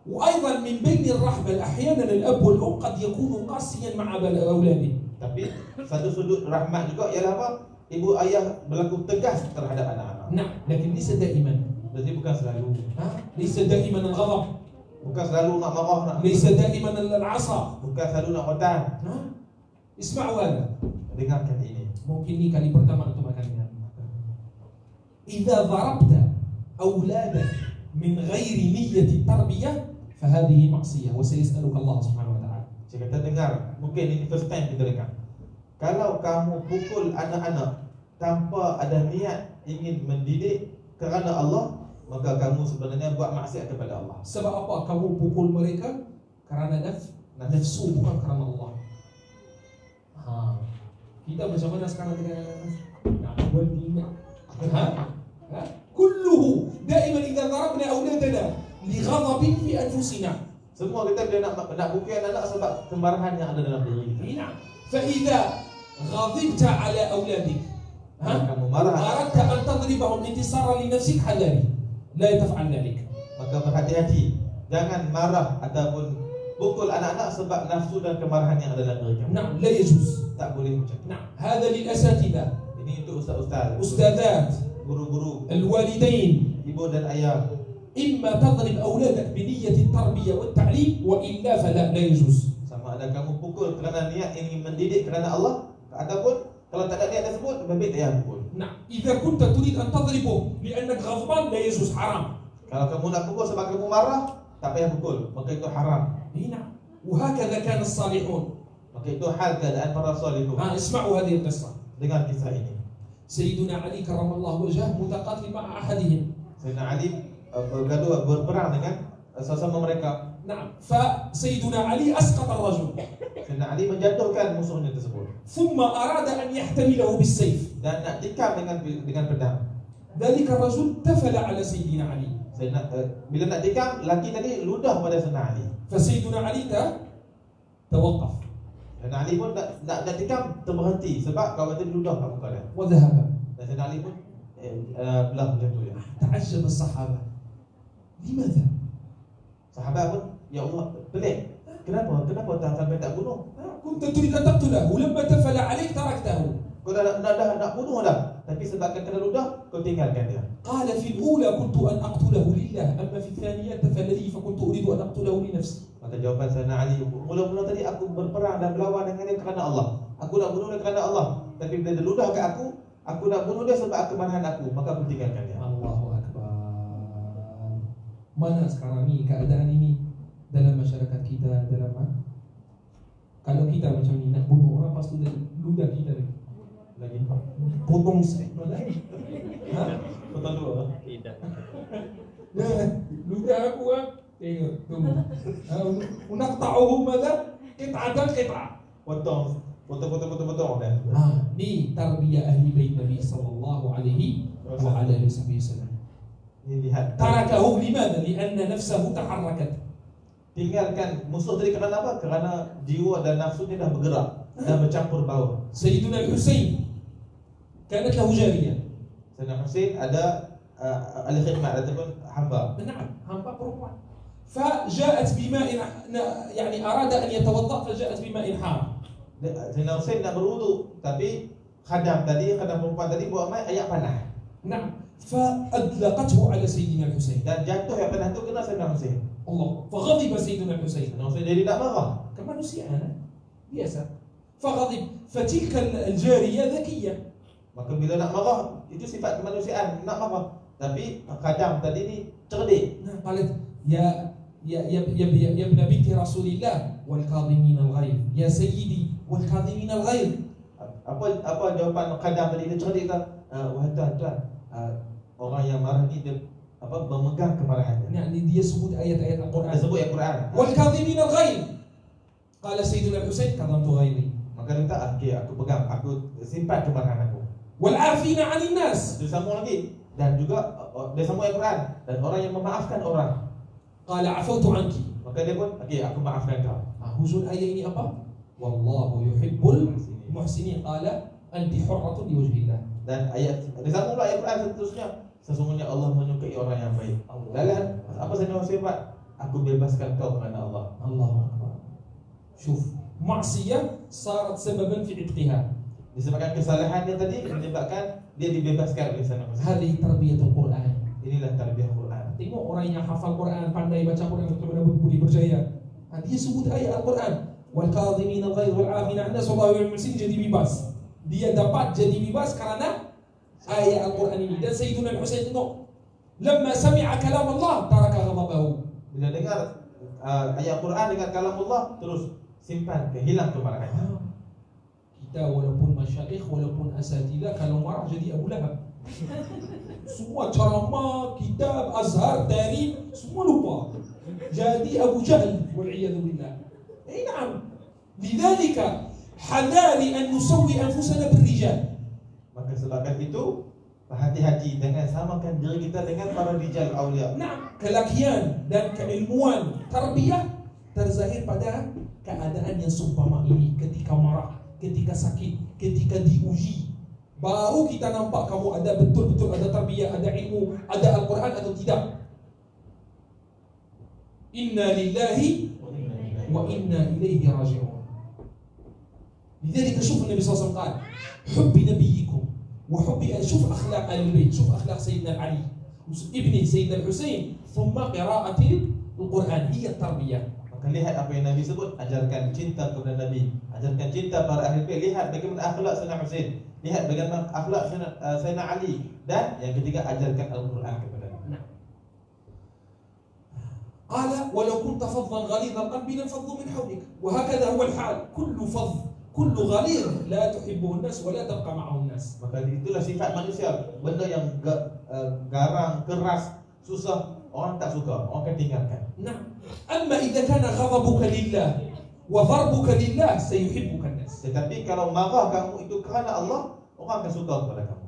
وأيضا من بين الرحمة أحيانا الأب والأم قد يكون قاسيا مع أولاده. Tapi satu sudut rahmat juga ialah apa? Ibu ayah berlaku tegas terhadap anak-anak. نعم لكن ليس دائما. Jadi bukan selalu. ليس دائما الغضب. Bukan selalu nak marah, nak. ليس دائما العصا. Bukan selalu nak otan. اسمعوا هذا. Dengarkan ini. ممكن ini kali pertama untuk makan ini. إذا ضربت أولادك من غير نية التربية فهذه معصية وسيسألك الله سبحانه وتعالى. Saya kata dengar, mungkin ini first time kita dengar. Kalau kamu pukul anak-anak tanpa ada niat ingin mendidik kerana Allah, maka kamu sebenarnya buat maksiat kepada Allah. Sebab apa kamu pukul mereka? Karena nafsu, bukan karena Allah. Kita macam mana sekarang dengan anak-anak? Nak buat dia. كله دائما إذا ضربنا أولادنا لغضب في أنفسنا. Semua kita bila nak pukul anak-anak sebab kemarahan yang ada dalam diri kita. نعم. فإذا غضبت على أولادك kamu marah, أردت أن تضربهم انتصارا لنفسك حذاري لا تفعل ذلك. maka berhati-hati, jangan marah ataupun pukul anak-anak sebab nafsu dan kemarahan yang ada dalam diri kamu. نعم لا يجوز. Tak boleh macam itu. نعم هذا للأساتذة Ini untuk ustaz-ustaz, أستاذات guru-guru, الوالدين. ibu dan ayah. إما تضرب أولادك بنية التربية والتعليم وإلا فلا لا يجوز. Sama ada kamu pukul kerana niat ingin mendidik kerana Allah, ataupun kalau tak ada niat tersebut, lebih tak payah pukul. نعم إذا كنت تريد أن تضربه لأنك غضبان لا يجوز حرام. Kalau kamu nak pukul sebab kamu marah, tak payah pukul, maka itu haram. نعم وهكذا كان الصالحون. Maka itu hal keadaan para salihun. اسمعوا هذه القصة. Dengan kisah ini, سيدنا علي كرم الله وجهه متقاتل مع أحدهم. Sayyidina Ali bergaduh, berperang dengan sesama mereka. نعم فسيدنا علي أسقط الرجل Sayyidina Ali menjatuhkan musuhnya tersebut ثم أراد أن يحتمله بالسيف. dan nak tikam dengan pedang. ذلك الرجل تفل على سيدنا علي. Bila nak tikam, laki tadi ludah pada Sayyidina Ali. فسيدنا علي توقف Sayyidina Ali pun nak tikam, terberhenti sebab kawan tadi ludah kat muka dia. وذهب. Dan Sayyidina Ali pun belah macam tu ya. تعجب الصحابة لماذا؟ Sahabat pun, ya Allah, pelik. Kenapa tak sampai tak bunuh? كنت تريد أن تقتله ولما تفل عليك تركته. Kau dah nak bunuh dah, tapi sebabkan kena ludah, kau tinggalkan dia. قال في الأولى كنت أن أقتله لله أما في الثانية تفل لي فكنت أريد أن أقتله لنفسي. Maka jawapan Sayyidina Ali, mula-mula tadi aku berperang dan berlawan dengan dia kerana Allah. Aku nak bunuh dia kerana Allah. Tapi bila dia ludah kat aku nak bunuh dia sebab kemarahan aku, maka aku tinggalkan dia. Allahu Akbar. Mana sekarang ni keadaan ini dalam masyarakat kita, dalam kalau kita macam ni nak bunuh orang, pas tu ludah kita Lagi potong sekali. potong dua. Tidak. ludah aku tengok tunggu. Unaqta'uhu madza? Qit'atan qit'ah. Potong dah. Ni tarbiyah ahli bait Nabi sallallahu alaihi wa ala alihi wasallam. Ini lihat. Tarakahu limadha? Lianna nafsahu taharrakat. Tinggalkan musuh tadi kerana apa? Kerana jiwa dan nafsu dia dah bergerak dan bercampur baur. Sayyiduna Al-Husain kanat lahu jariyah. Sayyidina Husain ada ahli khidmat ataupun hamba. نعم hamba perempuan. فجاءت بماء يعني أراد أن يتوضأ فجاءت بماء حار. Sayyidina Husain nak berwudu, tapi khadam perempuan tadi buat air panas. نعم فأدلقته على سيدنا الحسين. Dan jatuh yang panas tu kena Sayyidina Husain. الله فغضب سيدنا الحسين. Sayyidina Husain jadi tak marah. كمانوسيا أنا biasa. فغضب فتلك الجارية ذكية. Maka bila nak marah, itu sifat kemanusiaan, nak marah. Tapi khadam tadi ni cerdik. قالت يا ابن بنت رسول الله والكاظمين الغيظ يا سيدي والكاظمين الغيظ. Apa jawapan khadam tadi? Dia cerdik tak? Wahai tuan, orang yang marah ni dia memegang kemarahannya. يعني dia sebut ayat-ayat Dia Al-Quran. sebut ayat Quran. والكاظمين الغيظ. قال سيدنا الحسين كظمت غيظي. Maka dia kata, okey, aku pegang, aku simpan kemarahan aku. والعافين عن الناس. Dia sambung lagi. Dan juga dia sambung ayat Quran. Dan orang yang memaafkan orang. قال عفوت عنك. Maka dia pun, okey, aku maafkan kau. hujul ayat ini apa? Wallahu yuhibbul muhsinin. Qala anti hurratun li wajhillah. Dan ayat dia sambung ayat Quran seterusnya. Sesungguhnya Allah menyukai orang yang baik. Dalam apa Sayyidina Husain buat? aku bebaskan kau kerana Allah. Allahu Akbar. Syuf, maksiyah sarat sababan fi itqiha. Disebabkan kesalahan dia tadi menyebabkan dia dibebaskan oleh sana. Hadhihi tarbiyatul Quran. Inilah tarbiyah Quran. Tengok orang yang hafal Quran, pandai baca Quran, betul-betul berbudi berjaya. Dia sebut ayat Al-Quran. Wal kadhimin al-ghayz wal 'afina 'an nas wallahu yuhibbul muhsinin, jadi bebas. Dia dapat jadi bebas kerana ayat Al-Quran ini. Dan Sayyiduna Al-Husain tengok, lamma sami'a kalam Allah taraka ghadabahu. Bila dengar ayat Quran, dengar kalam Allah, terus simpan, hilang kemarahannya. Kita walaupun masyayikh, walaupun asatidah, kalau marah jadi Abu Lahab. Semua ceramah, kitab, azhar, tarikh, semua lupa. Jadi Abu Jahl wal'iyadu billah. Na'am. Lidzalika hadari an nusawwi anfusana birrijal. Maka sebabkan itu, hati-hati jangan samakan diri kita dengan para rijal awliya. Nah, kelakian dan keilmuan tarbiyah terzahir pada keadaan yang seumpama ini. Ketika marah, ketika sakit, ketika diuji, baru kita nampak kamu ada betul-betul ada tarbiyah, ada ilmu, ada Al-Quran atau tidak. Inna lillahi wa inna ilaihi raji'un. لذلك شوف النبي صلى الله عليه وسلم قال حب نبيكم وحب شوف أخلاق آل البيت، شوف أخلاق سيدنا علي ابن سيدنا الحسين ثم قراءة القرآن هي التربية. Maka lihat apa yang Nabi sebut, ajarkan cinta kepada Nabi, ajarkan cinta para ahli bait. Lihat bagaimana akhlak Sayyidina Husain, lihat bagaimana akhlak Sayyidina Ali, dan yang ketiga ajarkan Al-Quran kepada Nabi. قال ولو كنت فظا غليظ القلب لانفضوا من حولك وهكذا هو الحال. كل فظ كل غليظ لا تحبه الناس ولا تبقى معه الناس. Maka itulah sifat manusia. Benda yang garang, keras, susah, orang tak suka, orang akan tinggalkan. نعم. أما إذا كان غضبك لله وضربك لله سيحبك الناس. Tetapi kalau marah kamu itu kerana Allah, orang akan suka kepada kamu.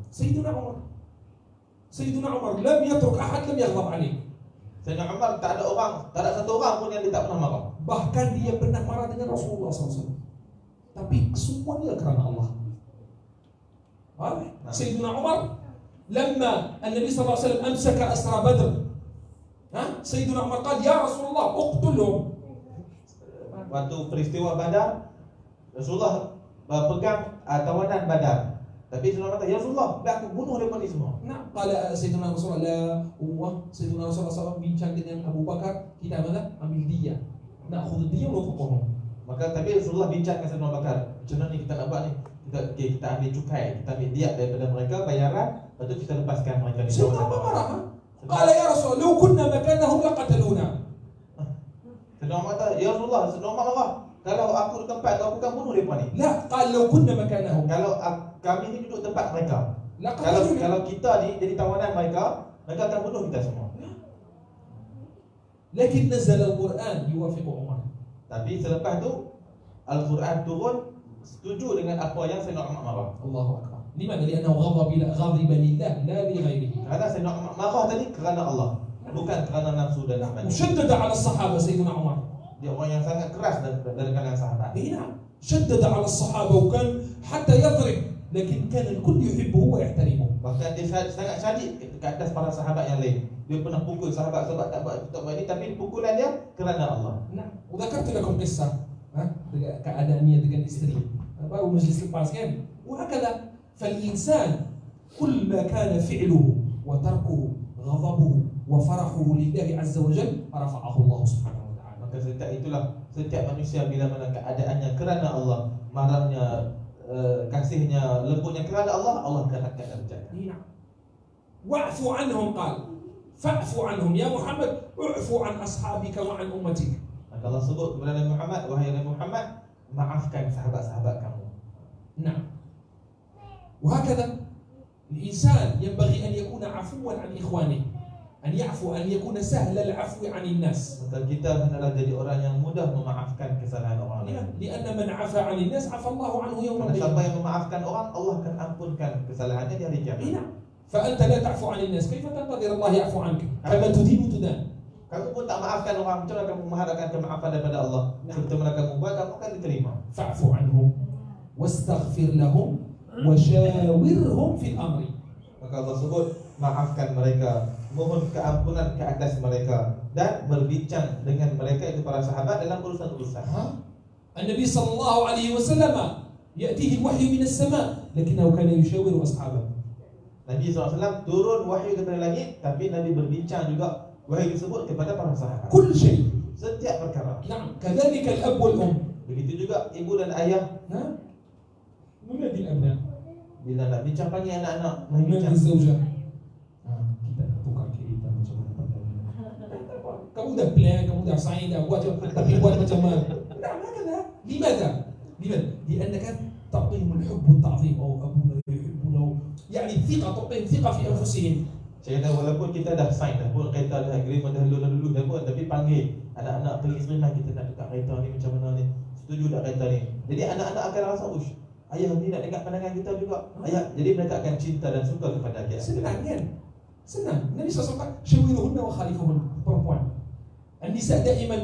سيدنا عمر لم يترك أحد لم يغضب عليه. Sayyidina Umar tak ada satu orang pun yang dia tak pernah marah. Bahkan dia pernah marah dengan Rasulullah SAW. Tapi semuanya kerana Allah. Sayyidina Umar لما النبي صلى الله عليه وسلم أمسك أسرى بدر Sayyidina Umar قال يا رسول الله اقتلهم. Waktu peristiwa Badar, Rasulullah pegang tawanan Badar. Tapi Rasulullah kata, ya Rasulullah, biar aku bunuh mereka ni semua. Nah, qala Sayyidina Rasulullah Sayyidina Rasulullah SAW bincang dengan Abu Bakar, kita ambil dia. Na'khudh dia wa fuqahum. Maka tapi Rasulullah bincang dengan Sayyidina Abu Bakar, macam mana ni kita nak buat ni? Kita ambil cukai, kita ambil diat daripada mereka, bayaran, lepas tu kita lepaskan mereka di Sayyidina Abu marah. Qala ya Rasulullah, law kunna makanahum laqataluna. Sayyidina Umar kata, ya Rasulullah, Sayyidina Umar marah, kalau aku di tempat tu, aku akan bunuh mereka ni. La, qala law kunna makanahum. Kalau kami ni duduk tempat mereka, laqataluna. kalau kita ni jadi tawanan mereka, mereka akan bunuh kita semua. Lakin nazal al-Quran yuwafiqu Umar. Tapi selepas tu Al-Quran turun setuju dengan apa yang Sayyidina Umar marah. Allahu Akbar. Limadha? Li'annahu ghadiba lillah la li ghairihi. Kerana Sayyidina Umar marah tadi kerana Allah, bukan kerana nafsu dan sebagainya. Mushaddada 'ala as-sahaba Sayyidina Umar. Dia orang yang sangat keras dari kalangan sahabat. نعم شدد على الصحابة وكان حتى يضرب لكن كان الكل يحبه ويحترمه. Bahkan dia sangat syadid ke atas para sahabat yang lain. Dia pernah pukul sahabat-sahabat tak buat ini, tapi pukulan dia kerana Allah. نعم وذكرت لكم قصة keadaannya dengan istri baru majlis lepas kan. وهكذا فالإنسان كل ما كان فعله وتركه غضبه وفرحه لله عز وجل رفعه الله سبحانه وتعالى. Maka setiap manusia bila mana keadaannya kerana Allah, marahnya, kasihnya, lembutnya kerana Allah, Allah akan angkat derajatnya. نعم واعف عنهم قال فاعف عنهم يا محمد اعف عن أصحابك وعن أمتك. Maka Allah sebut kepada Nabi Muhammad, wahai Nabi Muhammad, maafkan sahabat-sahabat kamu. نعم وهكذا الإنسان ينبغي أن يكون عفوا عن إخوانه، أن يعفو، أن يكون سهل العفو عن الناس. Maka kita hendaklah jadi orang yang mudah memaafkan kesalahan orang lain. لأن من عفا عن الناس عفا الله عنه يوم Karena siapa القيامة. yang memaafkan orang, Allah akan ampunkan kesalahannya di hari kiamat. نعم فأنت لا تعفو عن الناس كيف تنتظر الله يعفو عنك؟ كما تدين تدان. Kamu pun tak maafkan orang, macam mana kamu mengharapkan kemaafan daripada Allah? Seperti mana kamu buat, kamu akan diterima. فاعف عنهم واستغفر لهم وشاورهم في الأمر. Maka Allah sebut, maafkan mereka, mohon keampunan ke atas mereka, dan berbincang dengan mereka itu para sahabat dalam urusan-urusan. النبي صلى الله عليه وسلم يأتيه الوحي من السماء لكنه كان يشاور أصحابه. Nabi SAW turun wahyu daripada langit, tapi Nabi berbincang juga wahyu tersebut kepada para sahabat. كل شيء. Setiap perkara. نعم كذلك الأب والأم. Begitu juga ibu dan ayah. منادي الأبناء. Bila nak bincang panggil anak-anak, منادي bincang. الزوجة. Kita nak tukar cerita macam mana? Kamu dah plan, kamu dah sign, dah buat, tapi buat macam mana? نعم هكذا. لماذا؟ لأنك تعطيهم الحب والتعظيم. أو أبونا يحبنا، يعني ثقة، تعطيهم ثقة في أنفسهم. Saya kata walaupun kita dah sign, dah pun kereta dah agreement dah dulu dah pun, tapi panggil anak-anak pergi Serena, kita nak dekat kereta ni macam mana ni, setuju tak kereta ni. Jadi anak-anak akan rasa, ush, ayah ni nak dengar pandangan kita juga. Ayah, jadi mereka akan cinta dan suka kepada dia. Senang kan? Senang. Nabi SAW kata, syawiruhunna wa khalifuhun, perempuan. النساء دائما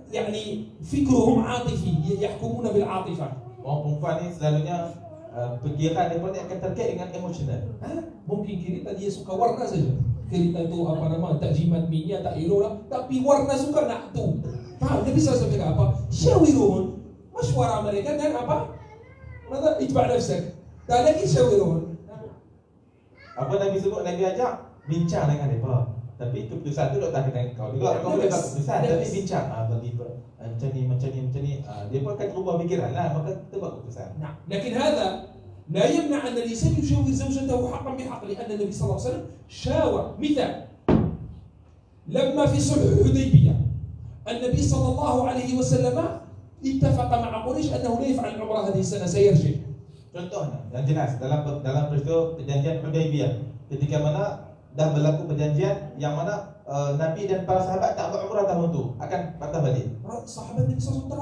يعني فكرهم عاطفي، يحكمون بالعاطفة. Orang perempuan ni selalunya fikiran dia pun akan terkait dengan emosional. Mungkin kita dia suka warna saja. Kita tu apa nama, tak jimat minyak, tak elok lah, tapi warna suka nak tu. Faham? Nabi SAW cakap apa? Syawiruhun, masywarah mereka dan apa? Maka itba' nafsak. Tak lagi syawiruhun. Apa Nabi sebut, Nabi ajak bincang dengan mereka. Tapi keputusan tu tak kena kau juga. Kau boleh buat keputusan, tapi bincang. Bagi macam ni. Dia pun akan berubah fikiran lah. Maka kita buat keputusan. نعم. لكن هذا لا يمنع أن الإنسان يشاور زوجته حقا بحق، لأن النبي صلى الله عليه وسلم شاور. مثال، لما في صلح الحديبية النبي صلى الله عليه وسلم اتفق مع قريش أنه لا يفعل العمرة هذه السنة، سيرجع. Contohnya yang jelas dalam peristiwa perjanjian Hudaybiyah, ketika mana dah berlaku perjanjian yang mana Nabi dan para sahabat tak buat umrah tahun tu, akan patah balik. Sahabat Nabi SAW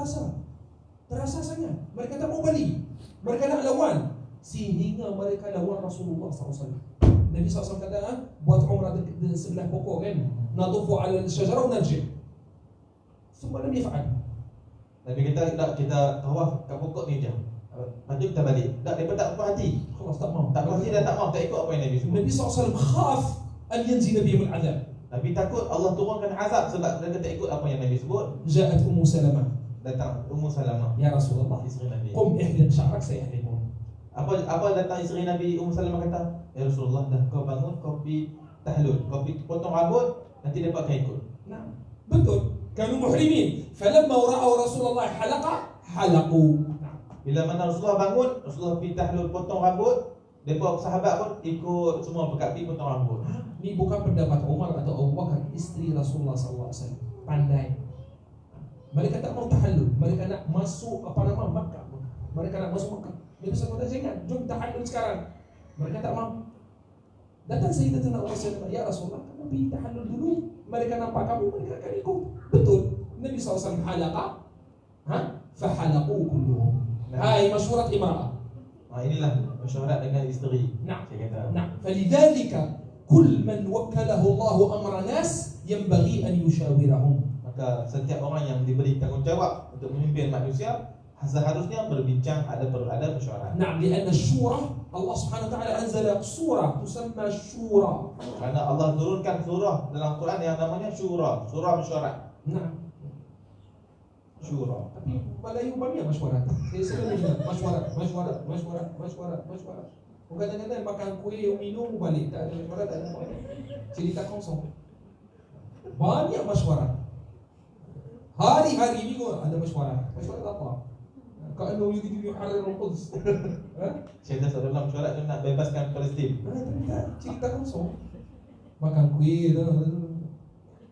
terasa sangat. Mereka tak mau balik. Mereka nak lawan, sehingga mereka lawan Rasulullah SAW. Nabi SAW kata, buat umrah di sebelah pokok kan, natufu ala al-syajara wa narji'. Semua Nabi fa'al. Nabi kita tawaf kat pokok ni je. Lepas tu kita balik. Tak, mereka tak puas hati. Khalas, tak mau. Tak puas hati dan tak mau, tak ikut apa yang Nabi sebut. Nabi SAW khaf an yanzila bihim al-'adab. Nabi takut Allah turunkan azab sebab mereka tak ikut apa yang Nabi sebut. Ja'at Ummu Salamah. Datang Ummu Salamah, Ya Rasulullah, isteri Nabi. qum ihliq sya'rak sayahliqun. Apa datang isteri Nabi Ummu Salamah kata, ya Rasulullah, dah kau bangun, kau pergi tahlul, kau pergi potong rambut, nanti dapat kau ikut. Nah, betul. Kanu muhrimin. Falamma ra'aw Rasulullah halaqa, halaqu. Bila mana Rasulullah bangun, Rasulullah pergi tahlul potong rambut, mereka sahabat pun ikut semua pergi pergi potong rambut. Ini bukan pendapat Umar atau Abu Bakar, isteri Rasulullah SAW. Pandai. Mereka tak mau tahallul, mereka nak masuk Makkah. Mereka nak masuk Makkah. Nabi SAW kata, jangan, jom tahallul sekarang. Mereka tak mau. Datang Sayyidatina Ummu Salamah, ya Rasulullah, kamu pergi tahallul dulu. Mereka nampak kamu, mereka akan ikut. Betul. Nabi SAW halaqa, fahalaqu kulluhum. Hai masyhurat imra'ah. Inilah masyarakat dengan isteri. Nah, Saya kata. nah, فلذلك كل من وكله الله أمر ناس ينبغي أن يشاورهم. Maka setiap orang yang diberi tanggungjawab untuk memimpin manusia seharusnya berbincang, ada mesyuarat. نعم، لأن الشورى الله سبحانه وتعالى أنزل سورة تسمى الشورى. Karena Allah turunkan surah dalam Quran yang namanya surah mesyuarat. نعم. Syura. Tapi Melayu banyak masyarakat. Saya selalu dengar masyarakat. Bukan kadang-kadang makan kuih, minum, balik. Tak ada masyarakat, tak ada apa. Cerita kosong. Banyak masyarakat. Hari-hari minggu ada masyarakat. Masyarakat apa? Kalau you harir al-Quds. Saya dah dalam mesyuarat tu nak bebaskan Palestin. Cerita kosong. Makan kuih.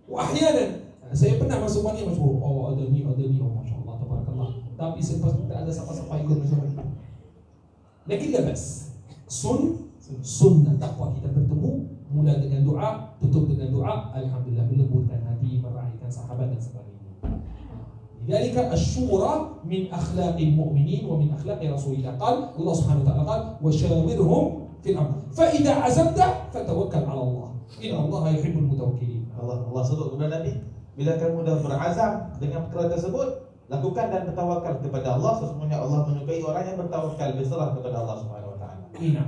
Wahyanan saya pernah masuk mana masyhur. Oh ada ni, oh masya-Allah, tabarakallah. Tapi selepas itu tak ada siapa-siapa ikut macam itu. Lagi dia bas. Sunnah takwa kita bertemu, mula dengan doa, tutup dengan doa, alhamdulillah, melembutkan hati, meraihkan sahabat dan sebagainya. Lidzalika asy-syura min akhlaqil mu'minin wa min akhlaqi Rasulillah. Qala Allah Subhanahu wa ta'ala qala wa syawirhum fil amr. Fa idza azamta fatawakkal 'ala Allah. Inna Allah yuhibbul mutawakkilin. Allah sebut kepada Nabi, bila kamu dah berazam dengan perkara tersebut, lakukan dan bertawakal kepada Allah. Sesungguhnya Allah menyukai orang yang bertawakal, berserah kepada Allah Subhanahu wa taala. Ina.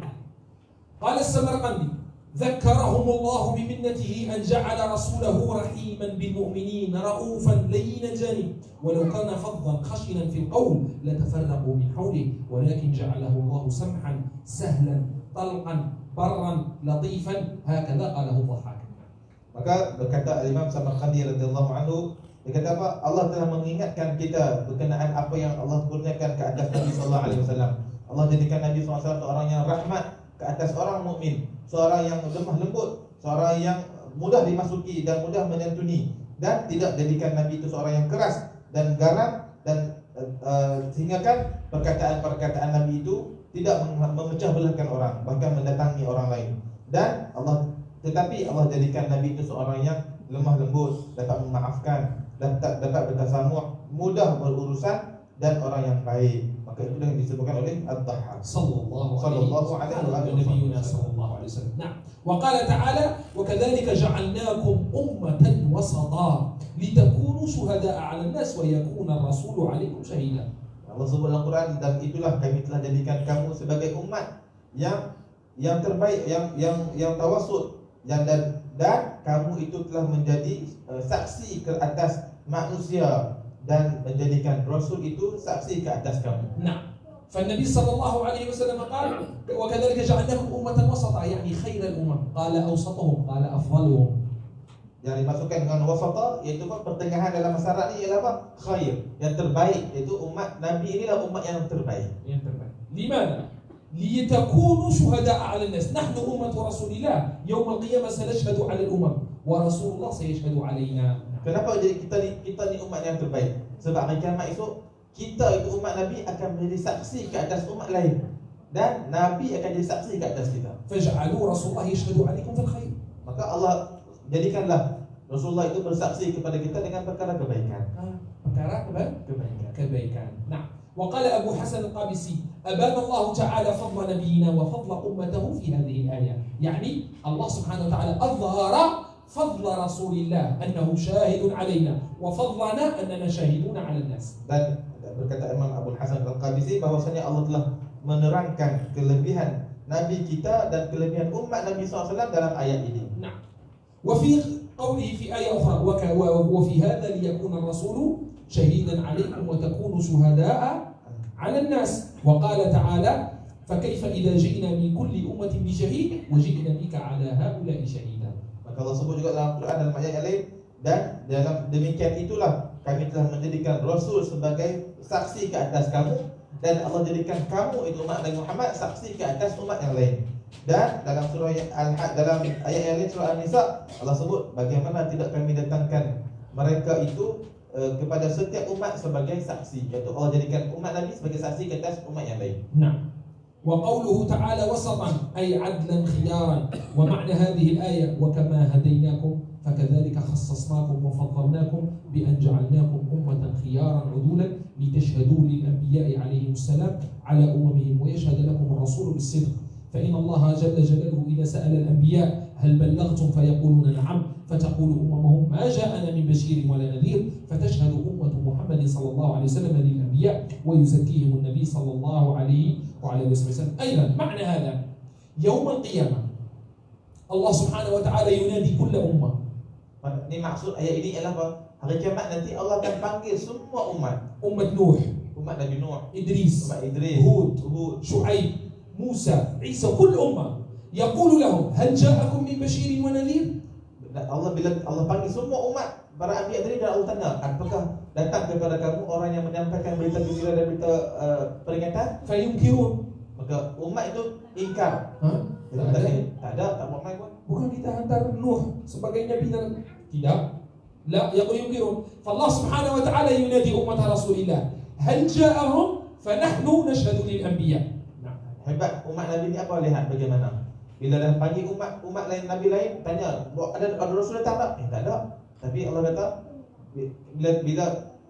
Qala as-Samarqandi, ذكرهم الله بمنته أن جعل رسوله رحيما بالمؤمنين رؤوفا لين الجانب ولو كان فظا خشنا في القول لتفرقوا من حوله ولكن جعله الله سمحا سهلا طلقا برا لطيفا هكذا قاله الضحاك. Maka berkata Imam Samarqandi radhiyallahu anhu, dia kata apa? Allah telah mengingatkan kita berkenaan apa yang Allah kurniakan ke atas Nabi sallallahu alaihi wasallam. Allah jadikan Nabi sallallahu alaihi wasallam seorang yang rahmat ke atas orang mukmin, seorang yang lemah lembut, seorang yang mudah dimasuki dan mudah menyantuni, dan tidak jadikan Nabi itu seorang yang keras dan garang dan sehingga kan perkataan-perkataan Nabi itu tidak memecah belahkan orang, bahkan mendatangi orang lain. Dan tetapi Allah jadikan Nabi itu seorang yang lemah lembut, dapat memaafkan, dapat bertasamuh, mudah berurusan dan orang yang baik. Maka itu yang disebutkan oleh Ad-Dhahhak sallallahu alaihi nabiyuna sallallahu alaihi wasallam. Nah, wa qala ta'ala wa kadzalika ja'alnakum ummatan wasata litakunu syuhada'a 'alan nas wa yakuna ar-rasulu 'alaikum shahida. Allah sebut dalam Quran, dan itulah kami telah jadikan kamu sebagai umat yang terbaik, yang tawassut, dan kamu itu telah menjadi saksi ke atas manusia dan menjadikan Rasul itu saksi ke atas kamu. Nah, فالنبي صلى الله عليه وسلم قال وكذلك جعلناهم أمة وسطا يعني خير الأمم قال أوسطهم قال أفضلهم. Yang dimasukkan dengan wasata iaitu pertengahan dalam masyarakat ini ialah apa? Khair, yang terbaik, iaitu umat Nabi inilah umat yang terbaik. Yang terbaik. Limadha? ليتكونوا شهداء على الناس. نحن أمة رسول الله يوم القيامة سنشهد على الأمم ورسول الله سيشهد علينا. Kenapa jadi kita ni umat yang terbaik? Sebab hari kiamat esok kita itu umat Nabi akan menjadi saksi ke atas umat lain, dan Nabi akan jadi saksi ke atas kita. فجعلوا رسول الله يشهد عليكم في الخير. Maka Allah jadikanlah Rasulullah itu bersaksi kepada kita dengan perkara kebaikan. Perkara kebaikan. Nah, وقال أبو حسن القابسي أبان الله تعالى فضل نبينا وفضل أمته في هذه الآية. يعني الله سبحانه وتعالى أظهر فضل رسول الله أنه شاهد علينا وفضلنا أننا شاهدون على الناس. Dan berkata Imam Abu Hasan Al-Qabisi bahwasanya Allah telah menerangkan kelebihan Nabi kita dan kelebihan umat Nabi SAW dalam ayat ini. Nah, وفي قوله في آية أخرى وفي هذا ليكون الرسول شهيدا عليكم وتكونوا شهداء على الناس. وقال تعالى فكيف إذا جئنا من كل أمة بشهيد وجئنا بك على هؤلاء شهيدا. Maka Allah sebut juga dalam Quran dalam ayat yang lain, dan dalam demikian itulah kami telah menjadikan Rasul sebagai saksi ke atas kamu, dan Allah jadikan kamu itu umat Nabi Muhammad saksi ke atas umat yang lain. Dan dalam surah dalam ayat yang lain surah An-Nisa Allah sebut bagaimana tidak kami datangkan mereka itu kepada setiap umat sebagai saksi, iaitu Allah jadikan umat Nabi sebagai saksi ke atas umat yang lain. Nah, وقوله تعالى وسطا أي عدلا خيارا. ومعنى هذه الآية وكما هديناكم فكذلك خصصناكم وفضلناكم بأن جعلناكم أمة خيارا عدولا لتشهدوا للأنبياء عليهم السلام على أممهم ويشهد لكم الرسول بالصدق. فإن الله جل جلاله إذا سأل الأنبياء هل بلغتم فيقولون نعم فتقول أممهم ما جاءنا من بشير ولا نذير فتشهد أمة محمد صلى الله عليه وسلم للأنبياء ويزكيهم النبي صلى الله عليه وعلى آله وسلم. أيضا معنى هذا يوم القيامة الله سبحانه وتعالى ينادي كل أمة. Ini maksud ayat ini ialah apa? Hari kiamat nanti Allah akan panggil semua umat. Umat Nuh, Umat Nabi Nuh, إدريس, umat Idris, هود, Hud, شعيب, موسى, عيسى, كل أمة يقول لهم هل جاءكم من بشير ونذير. bila Allah panggil semua umat para anbiya tadi, dan Allah tanya, apakah datang kepada kamu orang yang menyampaikan berita gembira dan berita peringatan? فينكرون. Maka umat itu ingkar. Tak ada, tak mau main pun. Bukan kita hantar Nuh sebagai nabi dan tidak. لا ينكرون. فالله سبحانه وتعالى ينادي أمة رسول الله هل جاءهم فنحن نشهد للأنبياء. Hebat umat Nabi ni apa, lihat bagaimana. Bila dah panggil umat lain, Nabi lain, tanya, ada Rasul datang tak? Tak ada. Tapi Allah kata,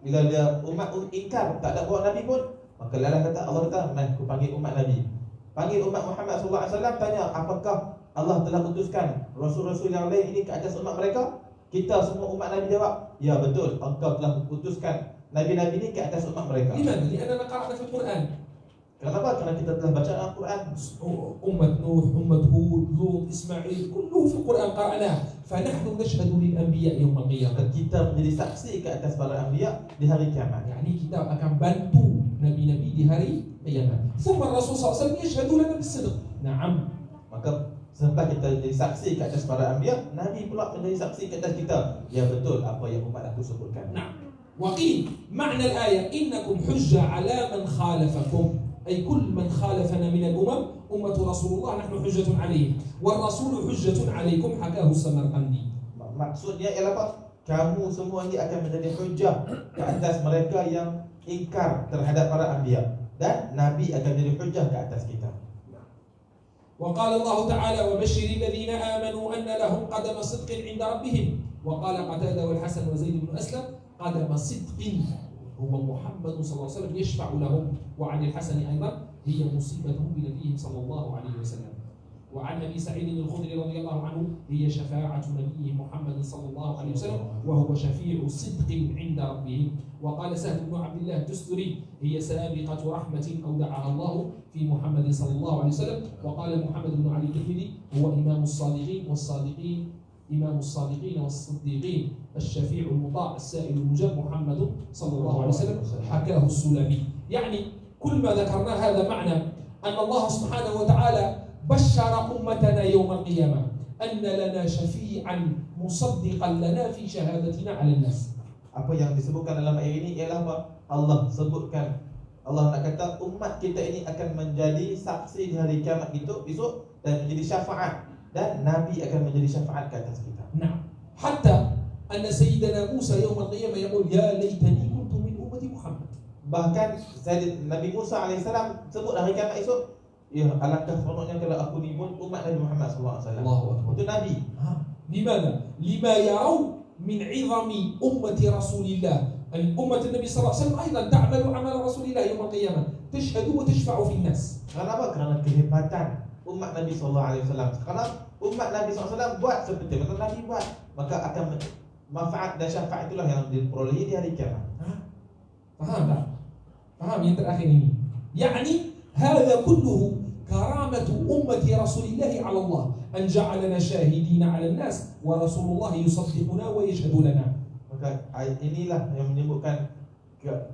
bila dia umat ingkar, tak ada bawa Nabi pun, maka Allah kata, mari aku panggil umat Nabi. Panggil umat Muhammad sallallahu alaihi wasallam, tanya, apakah Allah telah utuskan Rasul-Rasul yang lain ini ke atas umat mereka? Kita semua umat Nabi jawab, ya betul, engkau telah utuskan Nabi-Nabi ini ke atas umat mereka. لماذا؟ لأننا قرأنا في القرآن Kenapa? Karena kita telah baca Al-Quran. أمة نوح، أمة هود، لوط، إسماعيل، كله في القرآن قرأناه، فنحن نشهد للأنبياء يوم القيامة. Dan kita menjadi saksi ke atas para anbiya di hari kiamat. يعني kita akan bantu nabi-nabi di hari kiamat. ثم الرسول صلى الله عليه وسلم يشهد لنا بالصدق. نعم. Maka selepas kita jadi saksi ke atas para anbiya, Nabi pula menjadi saksi ke atas kita. Ya betul apa yang umat aku sebutkan. نعم. وقيل معنى الآية إنكم حجة على من خالفكم، أي كل من خالفنا من الأمم أمة رسول الله نحن حجة عليه والرسول حجة عليكم، حكاه السمرقندي. Maksudnya ialah apa? Kamu semua ini akan menjadi hujah ke atas mereka yang ingkar terhadap para anbiya, dan Nabi akan menjadi hujah ke atas kita. وقال الله تعالى وبشر الذين آمنوا أن لهم قدم صدق عند ربهم. وقال قتادة والحسن وزيد بن أسلم قدم صدق هو محمد صلى الله عليه وسلم يشفع لهم. وعن الحسن أيضا هي مصيبته بنبيه صلى الله عليه وسلم. وعن أبي سعيد الخدري رضي الله عنه هي شفاعة نبيه محمد صلى الله عليه وسلم وهو شفيع صدق عند ربه. وقال سهل بن عبد الله التستري هي سابقة رحمة أودعها الله في محمد صلى الله عليه وسلم. وقال محمد بن علي الترمذي هو إمام الصادقين إمام الصادقين والصديقين الشفيع المطاع السائل المجاب محمد صلى الله عليه وسلم، حكاه السلمي. يعني كل ما ذكرناه هذا معنى أن الله سبحانه وتعالى بشر أمتنا يوم القيامة أن لنا شفيعا مصدقا لنا في شهادتنا على الناس. Apa yang disebutkan dalam ayat ini ialah apa? Allah sebutkan, Allah nak kata umat kita ini akan menjadi saksi di hari kiamat itu esok dan menjadi syafaat, dan Nabi akan menjadi syafaat ke atas kita. نعم. حتى أن سيدنا موسى يوم القيامة يقول يا ليتني كنت من أمة محمد. Bahkan Nabi Musa AS sebut hari kiamat esok, ya alangkah seronoknya kalau aku ni pun umat Nabi Muhammad SAW. الله أكبر. Itu Nabi. لماذا؟ لما يروا من عظم أمة رسول الله. الأمة النبي صلى الله عليه وسلم أيضا تعمل عمل رسول الله يوم القيامة، تشهد وتشفع في الناس. Kenapa? Kerana kehebatan umat Nabi SAW. Karena umat Nabi SAW buat seperti mana Nabi buat, maka akan manfaat dan syafaat itulah yang diperolehi di hari kiamat. Faham tak? Faham yang terakhir ini? يعني هذا كله كرامة أمة رسول الله على الله أن جعلنا شاهدين على الناس ورسول الله يصدقنا ويشهد لنا. Maka ayat inilah yang menyebutkan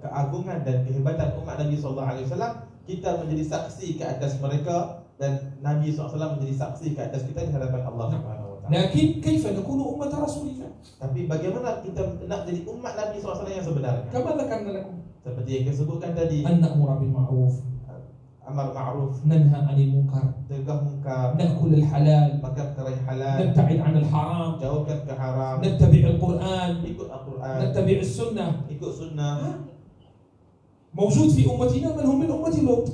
keagungan dan kehebatan umat Nabi SAW. Kita menjadi saksi ke atas mereka dan Nabi SAW menjadi saksi ke atas kita di hadapan Allah Subhanahu Wa Taala. لكن كيف نكون أمة رسول الله؟ Tapi bagaimana kita nak jadi umat Nabi SAW yang sebenarnya? كما ذكرنا لكم Seperti yang kita sebutkan tadi, أن نأمر بالمعروف، amar ma'ruf, ننهى عن المنكر، tegah mungkar, نأكل الحلال، makan perkara yang halal, نبتعد عن الحرام، jauhkan ke haram, نتبع القرآن، ikut Al-Quran, نتبع السنة. ikut sunnah. موجود في أمتنا من هم من أمة لوط.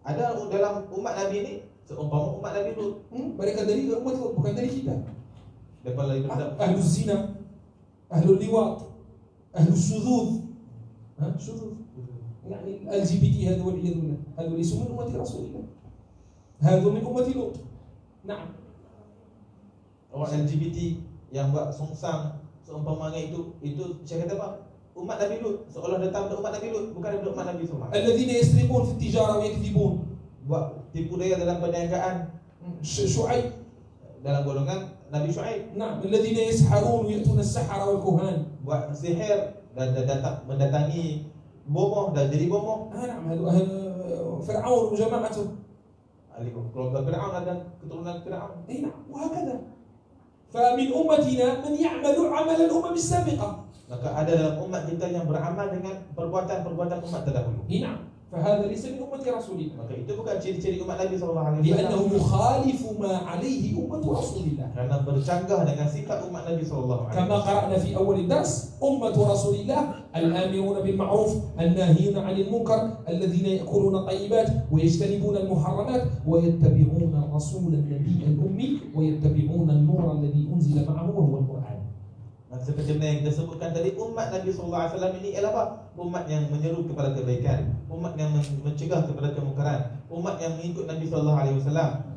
Ada dalam umat Nabi ini seumpama umat Nabi Lut. Mereka dari umat Lut, bukan dari kita. Depan lagi benda. أهل الزنا، أهل اللواط، أهل الشذوذ، شذوذ يعني LGBT هذا والعياذ بالله، هذا ليسوا من أمة رسول الله، هذا من أمة لوط. نعم. Orang LGBT yang buat songsang seumpamanya itu saya kata apa? Umat Nabi Lut, seolah datang dari umat Nabi Lut, bukan dari umat Nabi SAW. الذين يسرقون في التجارة ويكذبون. Buat tipu daya dalam perniagaan. شعيب. Dalam golongan Nabi Syuaib. نعم. الذين يسحرون ويأتون السحرة والكهان. Buat sihir dan datang mendatangi bomoh dan jadi bomoh. نعم. هذا أهل فرعون وجماعته. Ahli keluarga Fir'aun dan keturunan Fir'aun. أي نعم. وهكذا. فمن أمتنا من يعمل عمل الأمم السابقة. Maka ada dalam umat kita yang beramal dengan perbuatan-perbuatan umat terdahulu. نعم. فهذا ليس من أمة رسول الله. Maka itu bukan ciri-ciri umat Nabi SAW. لأنه مخالف ما عليه أمة رسول الله. Karena bercanggah dengan sifat umat Nabi SAW. كما قرأنا في أول الدرس أمة رسول الله الآمرون بالمعروف الناهين عن المنكر الذين يأكلون الطيبات ويجتنبون المحرمات ويتبعون الرسول النبي الأمي ويتبعون النور الذي أنزل معه وهو القرآن. Seperti yang kita sebutkan tadi, umat Nabi SAW ini ialah apa? Umat yang menyeru kepada kebaikan, umat yang mencegah kepada kemungkaran, umat yang mengikut Nabi SAW,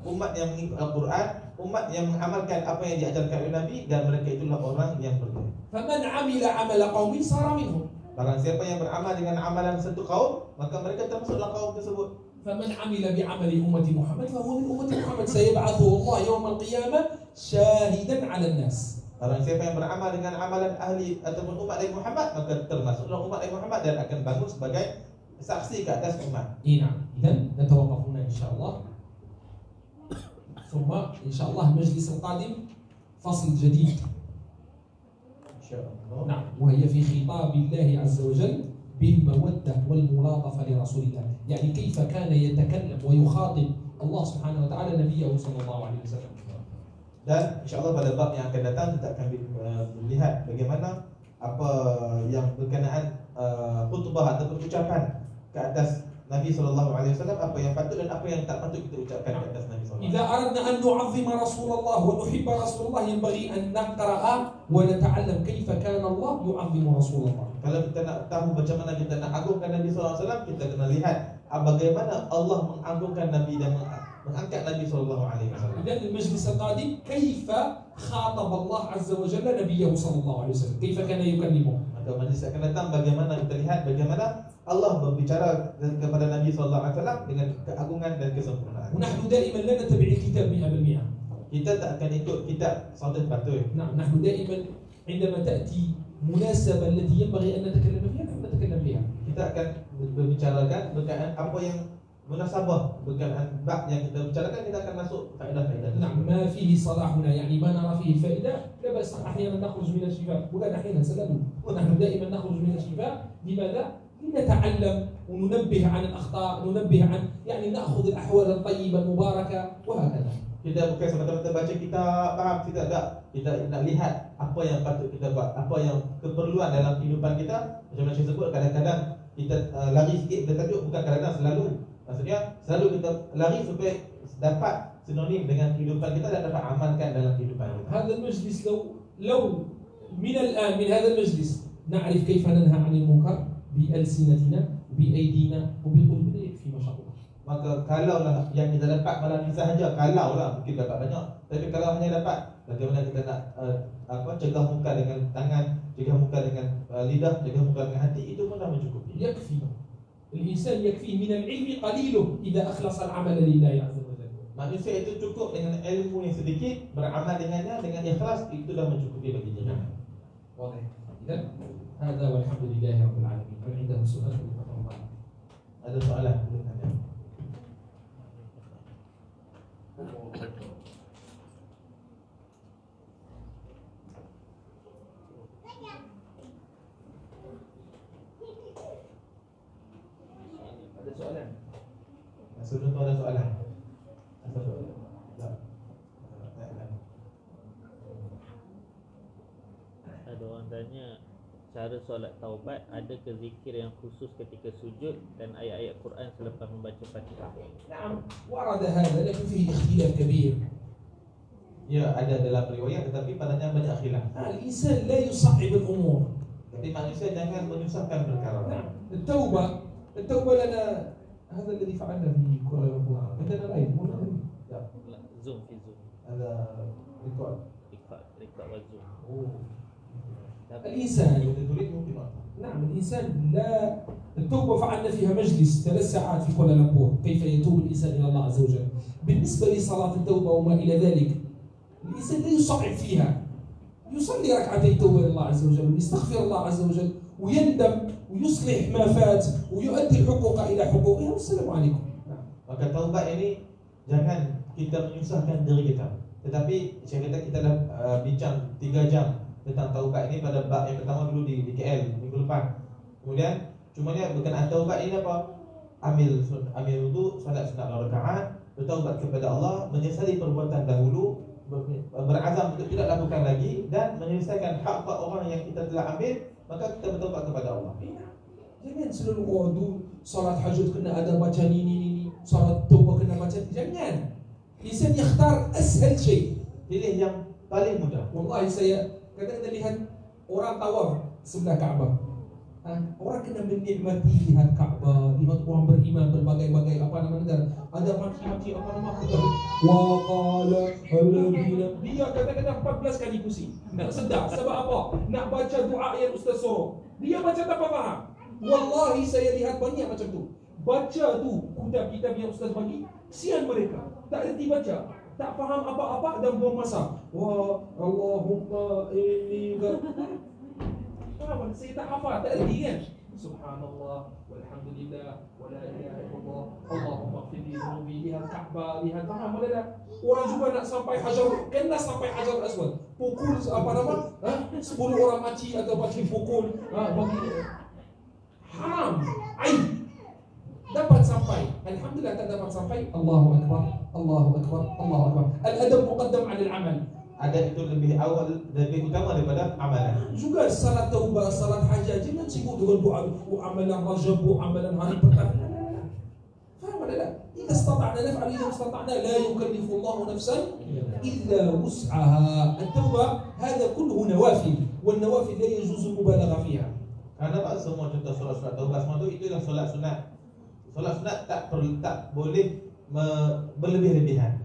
umat yang mengikut Al-Quran, umat yang mengamalkan apa yang diajarkan oleh Nabi, dan mereka itulah orang yang berbaik. فمن عمل عمل قوم صار منهم. Barang siapa yang beramal dengan amalan satu kaum, maka mereka termasuklah kaum tersebut. فمن عمل بعمل أمة محمد فهو من أمة محمد سيبعثه الله يوم القيامة شاهدا على الناس. Barang siapa yang beramal dengan amalan ahli ataupun umat Nabi Muhammad, maka termasuklah umat Nabi Muhammad dan akan bangun sebagai saksi ke atas umat. نعم. إذن نتوقف هنا إن شاء الله. ثم إن شاء الله المجلس القادم فصل جديد. InsyaAllah. نعم. وهي في خطاب الله عز وجل بالمودة والملاطفة لرسول الله. يعني كيف كان يتكلم ويخاطب الله سبحانه وتعالى نبيه صلى الله عليه وسلم. Dan insyaAllah pada bab yang akan datang kita akan melihat bagaimana apa yang berkenaan khutbah ataupun ucapan ke atas Nabi SAW, apa yang patut dan apa yang tak patut kita ucapkan ke atas Nabi SAW. إذا أردنا أن نعظم رسول الله ونحب رسول الله ينبغي أن نقرأ ونتعلم كيف كان الله يعظم رسول الله. Kalau kita nak tahu macam mana kita nak agungkan Nabi SAW, kita kena lihat bagaimana Allah mengagungkan Nabi dan mengangkat Nabi SAW. إذن المجلس القادم كيف خاطب الله عز وجل نبيه صلى الله عليه وسلم، كيف كان يكلمه. Maka majlis akan datang bagaimana kita lihat bagaimana Allah berbicara kepada Nabi SAW dengan keagungan dan kesempurnaan. ونحن دائما لا نتبع الكتاب 100%. Kita tak akan ikut kitab 100%. نعم، نحن دائما عندما تأتي مناسبة التي ينبغي أن نتكلم فيها نحن نتكلم فيها. Kita akan berbicarakan berkaitan apa yang munasabah berkaitan bab yang kita bicarakan, kita akan masuk faedah-faedah. نعم، ما فيه صلاحنا يعني ما نرى فيه فائدة لا بأس أحيانا نخرج من الشفاء، ولا أحيانا سلام، ونحن دائما نخرج من الشفاء. لماذا؟ لنتعلم وننبه عن الأخطاء، ننبه عن يعني نأخذ الأحوال الطيبة المباركة وهكذا. Kita bukan semata-mata baca kitab, faham, kita tak. Kita nak lihat apa yang patut kita buat, apa yang keperluan dalam kehidupan kita. Macam saya sebut, kadang-kadang kita lari sikit pada tajuk, bukan kadang-kadang selalu. Maksudnya selalu kita lari supaya dapat sinonim dengan kehidupan kita dan dapat amalkan dalam kehidupan kita. هذا المجلس لو من الآن من هذا المجلس نعرف كيف ننهى عن المنكر بألسنتنا بأيدينا وبقلوبنا يكفي ما شاء الله. Maka kalaulah yang kita dapat malam ini sahaja, kalaulah mungkin dapat banyak, tapi kalau hanya dapat bagaimana kita nak cegah muka dengan tangan, cegah muka dengan lidah, cegah muka dengan hati, itu pun dah mencukupi. يكفي الإنسان يكفيه من العلم قليله إذا أخلص العمل لله عز وجل. Manusia itu cukup dengan ilmu yang sedikit, beramal dengannya dengan ikhlas, itu dah mencukupi bagi dia. واضح. إذا هذا والحمد لله رب العالمين. هل عنده سؤال؟ Ada soalan? Boleh tanya. Ada soalan? Sebelum tu ada soalan? Ada soalan? Tak. Ada orang tanya, cara solat taubat, ada ke zikir yang khusus ketika sujud dan ayat-ayat Quran selepas membaca Fatihah? نعم ورد هذا لكن فيه اختلاف كبير. Ya, ada dalam riwayat tetapi padanya banyak khilaf. الإنسان لا يصعب الأمور. Tapi manusia jangan menyusahkan perkara. نعم التوبة لنا هذا الذي فعلنا في كوالالمبور. عندنا لايف مو Ya, Zoom, fi Zoom, ada record. record wa Zoom. Oh. الإنسان Kita tulis mungkin tak? نعم الإنسان لا التوبة فعلنا فيها مجلس 3 ساعات في كوالالمبور كيف يتوب الإنسان إلى الله عز وجل. بالنسبة لصلاة التوبة وما إلى ذلك الإنسان لا يصعب فيها، يصلي ركعتي توبة إلى الله عز وجل ويستغفر الله عز وجل ويندم ويصلح ما فات ويؤدي الحقوق إلى حقوقها والسلام عليكم. Maka taubat ini jangan kita menyusahkan diri kita. Tetapi saya kata kita dah bincang 3 jam tentang taubat ini pada bab yang pertama dulu di KL minggu lepas. Kemudian cumanya berkenaan taubat ini apa? Ambil wudu, solat sunat 2 rakaat, bertaubat kepada Allah, menyesali perbuatan dahulu, berazam untuk tidak lakukan lagi dan menyelesaikan hak-hak orang yang kita telah ambil, maka kita bertaubat kepada Allah. Jangan selalu wudu, salat hajat kena ada baca ini, salat taubah kena baca jangan. Insan yakhtar ashal shay. Pilih yang paling mudah. Wallahi saya kadang lihat orang tawaf sebelah Kaabah. Orang kena menikmati lihat Kaabah, lihat orang beriman berbagai-bagai apa nama negara. Ada maki-maki apa nama kita. Wa qala alladhina. Dia kadang-kadang 14 kali pusing. Tak sedar sebab apa? Nak baca doa yang Ustaz suruh. Dia baca tanpa faham. Wallahi saya lihat banyak macam tu. baca tu kitab-kitab yang ustaz bagi, kesian mereka, tak reti baca, tak faham apa-apa dan buang masa. Wah, Allahumma inni saya tak hafal, tak reti kan. Subhanallah walhamdulillah wala ilaha illallah Allahumma ighfirli dhunubi, lihat Kaabah, lihat faham ada tak? Orang juga nak sampai Hajar, kena sampai Hajar Aswad, pukul apa nama? 10 orang maci atau bagi pukul, bagi haram, aib. Dapat sampai, alhamdulillah. Tak dapat sampai, Allahu akbar, Allahu akbar, Allahu akbar. Al-adab muqaddam 'ala al-amal. Adab itu lebih awal, lebih utama daripada amalan. Juga salat taubah, salat hajat, jangan sibuk dengan doa, amalan rajab, amalan hari pertama. Faham tak? Jika istata'na naf'al, idza istata'na la yukallifu Allah nafsan illa wus'aha. At-taubah hada kulluhu nawafil, wal nawafil la yajuzu mubalagha fiha. Karena Pak, semua contoh solat taubah semua tu itulah solat sunat. Solat sunat tak boleh berlebih-lebihan.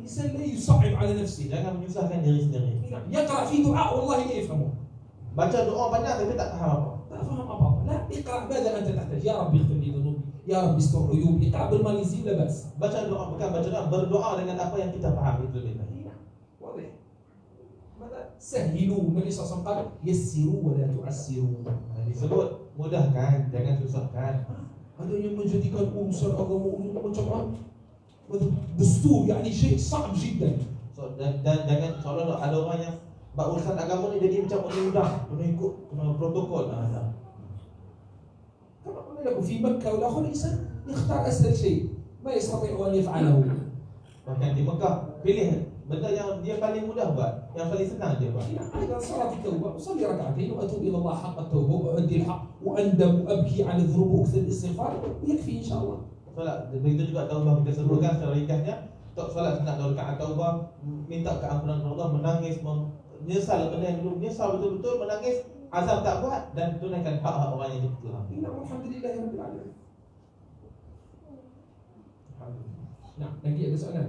الإنسان لا يصعب على نفسه. Jangan menyusahkan diri sendiri. يقرأ في دعاء والله لا يفهمه. Baca doa banyak tapi tak faham apa. لا فهم أبا. لا اقرأ ماذا أنت تحتاج. يا رب اغفر لي ذنوبي. يا رب استر عيوبي. اقرأ بالماليزي لا بأس. Baca doa bukan baca doa, berdoa dengan apa yang kita faham itu lebih baik. واضح. ماذا سهلوا. النبي صلى الله عليه وسلم قال يسروا ولا تعسروا. Disebut mudahkan, jangan susahkan. Ada yang menjadikan urusan agama macam دستور يعني شيء صعب جدا. Dan jangan seolah-olah ada orang yang buat urusan agama ni jadi macam orang mudah, kena ikut, kena protokol. كما قلنا لكم في مكة والآخر الإنسان يختار أسهل شيء ما يستطيع أن يفعله. Bahkan di Mekah pilih benda yang dia paling mudah buat, yang paling senang dia buat. أيضا صلاة التوبة أصلي ركعتين وأتوب إلى الله حق التوبة وأؤدي الحق وأندم وأبكي على الذنوب وأكثر الاستغفار ويكفي إن شاء الله. Solat begitu juga taubah kita sebutkan secara ringkasnya. Untuk solat sunat dan rakaat taubah, minta keampunan Allah, menangis, menyesal benda yang dulu, menyesal betul-betul, menangis, azam tak buat dan tunaikan hak-hak orang yang ditelah. Alhamdulillah rabbil alamin. Nah, lagi ada soalan?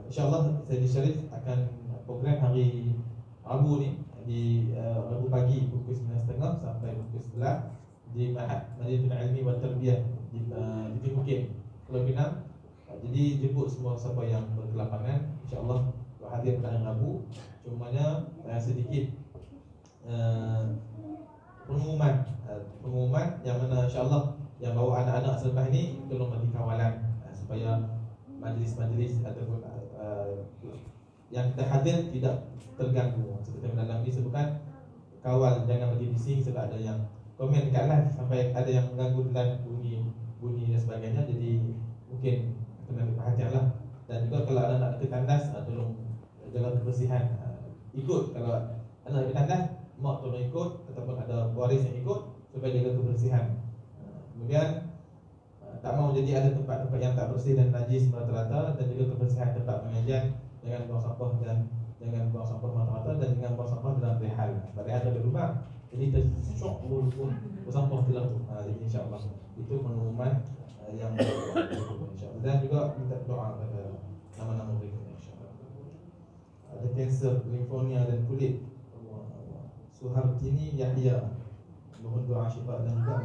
InsyaAllah Sayyidi Syarif akan program hari Rabu ni di Rabu pagi pukul 9.30 sampai pukul 11 di Majlis Ilmi wa Tarbiyah di Timur Kim, Pulau Pinang. Jadi jemput semua siapa yang berkelapangan, insyaAllah hadir pada hari Rabu. Cumanya sedikit pengumuman yang mana insyaAllah yang bawa anak-anak selepas ini tolong bagi kawalan supaya majlis-majlis ataupun yang kita hadir tidak terganggu. Seperti dalam ini sebutkan, kawal jangan bagi bising sebab ada yang komen dekat live sampai ada yang mengganggu dalam bunyi dan sebagainya. Jadi mungkin kena ambil perhatian lah. Dan juga kalau anak nak ke tandas, tolong jaga kebersihan. Ikut kalau anak ke tandas, mak tolong ikut ataupun ada waris yang ikut supaya jaga kebersihan. Kemudian tak mahu jadi ada tempat-tempat yang tak bersih dan najis merata-rata, dan juga kebersihan tempat pengajian. Jangan buang sampah dan jangan buang sampah merata-rata, dan jangan buang sampah dalam rehal. Sebab rehal ada rumah, jadi tersyok buang sampah dalam tu. Jadi insyaAllah itu pengumuman yang insyaAllah. Dan juga minta doa pada nama-nama berikutnya insyaAllah. Ada kanser, limfonia dan kulit. Suhartini Yahya, mohon doa syifa. Dan juga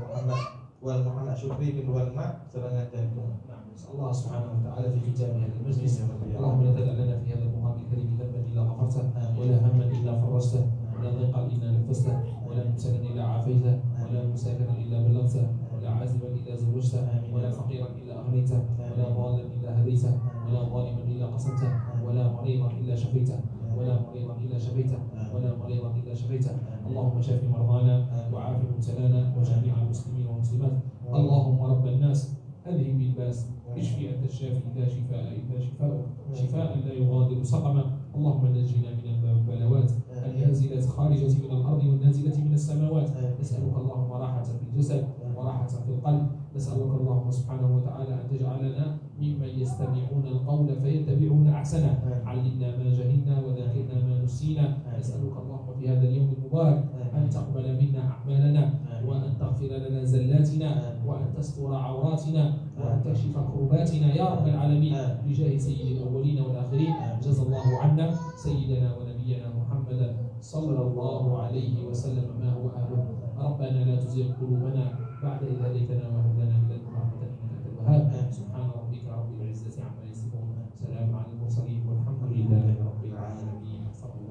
Muhammad Syukri bin Walma, serangan jantung. الله سبحانه وتعالى في ختام هذا المجلس اللهم لا تدع لنا في هذا المقام الكريم ذنبا الا غفرته ولا هما الا فرجته ولا ضيقا الا نفسته ولا مبتلا الا عافيته ولا مسافرا الا بلغته ولا عازبا الا زوجته ولا فقيرا الا اغنيته ولا ضالا الا هديته ولا ظالما الا قصمته ولا مريضا الا شفيته ولا مريضا الا شفيته ولا مريضا الا شفيته اللهم شف مرضانا وعاف مبتلانا وجميع المسلمين والمسلمات اللهم رب الناس اذهب الباس اشفي أنت الشافي لا شفاء إلا شفاءك شفاء لا يغادر سقما اللهم نجنا من البلوات النازلة خارجة من الأرض والنازلة من السماوات نسألك اللهم راحة في الجسد وراحة في القلب نسألك اللهم سبحانه وتعالى أن تجعلنا ممن يستمعون القول فيتبعون أحسنه علمنا ما جهلنا وذاكرنا ما نسينا نسألك اللهم في هذا اليوم المبارك أن تقبل منا أعمالنا وأن تغفر تغفر لنا زلاتنا وأن تستر عوراتنا وأن تكشف كرباتنا يا رب العالمين بجاه سيد الأولين والآخرين. جزا الله عنا سيدنا ونبينا محمدا صلى الله عليه وسلم ما هو أهله. ربنا لا تزغ قلوبنا بعد إذ هديتنا وهب لنا من لدنك رحمة إنك أنت الوهاب. سبحان ربك رب العزة عما يصفون، سلام على المرسلين والحمد لله رب العالمين.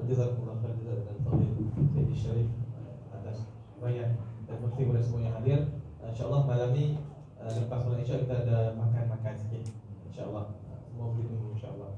Jazakumullah khair dan fadil Sayyidi Syarif atas banyak dan mesti kepada semua yang hadir. InsyaAllah malam ni lepas solat Isya kita ada makan-makan sikit. InsyaAllah semua boleh tunggu insyaAllah.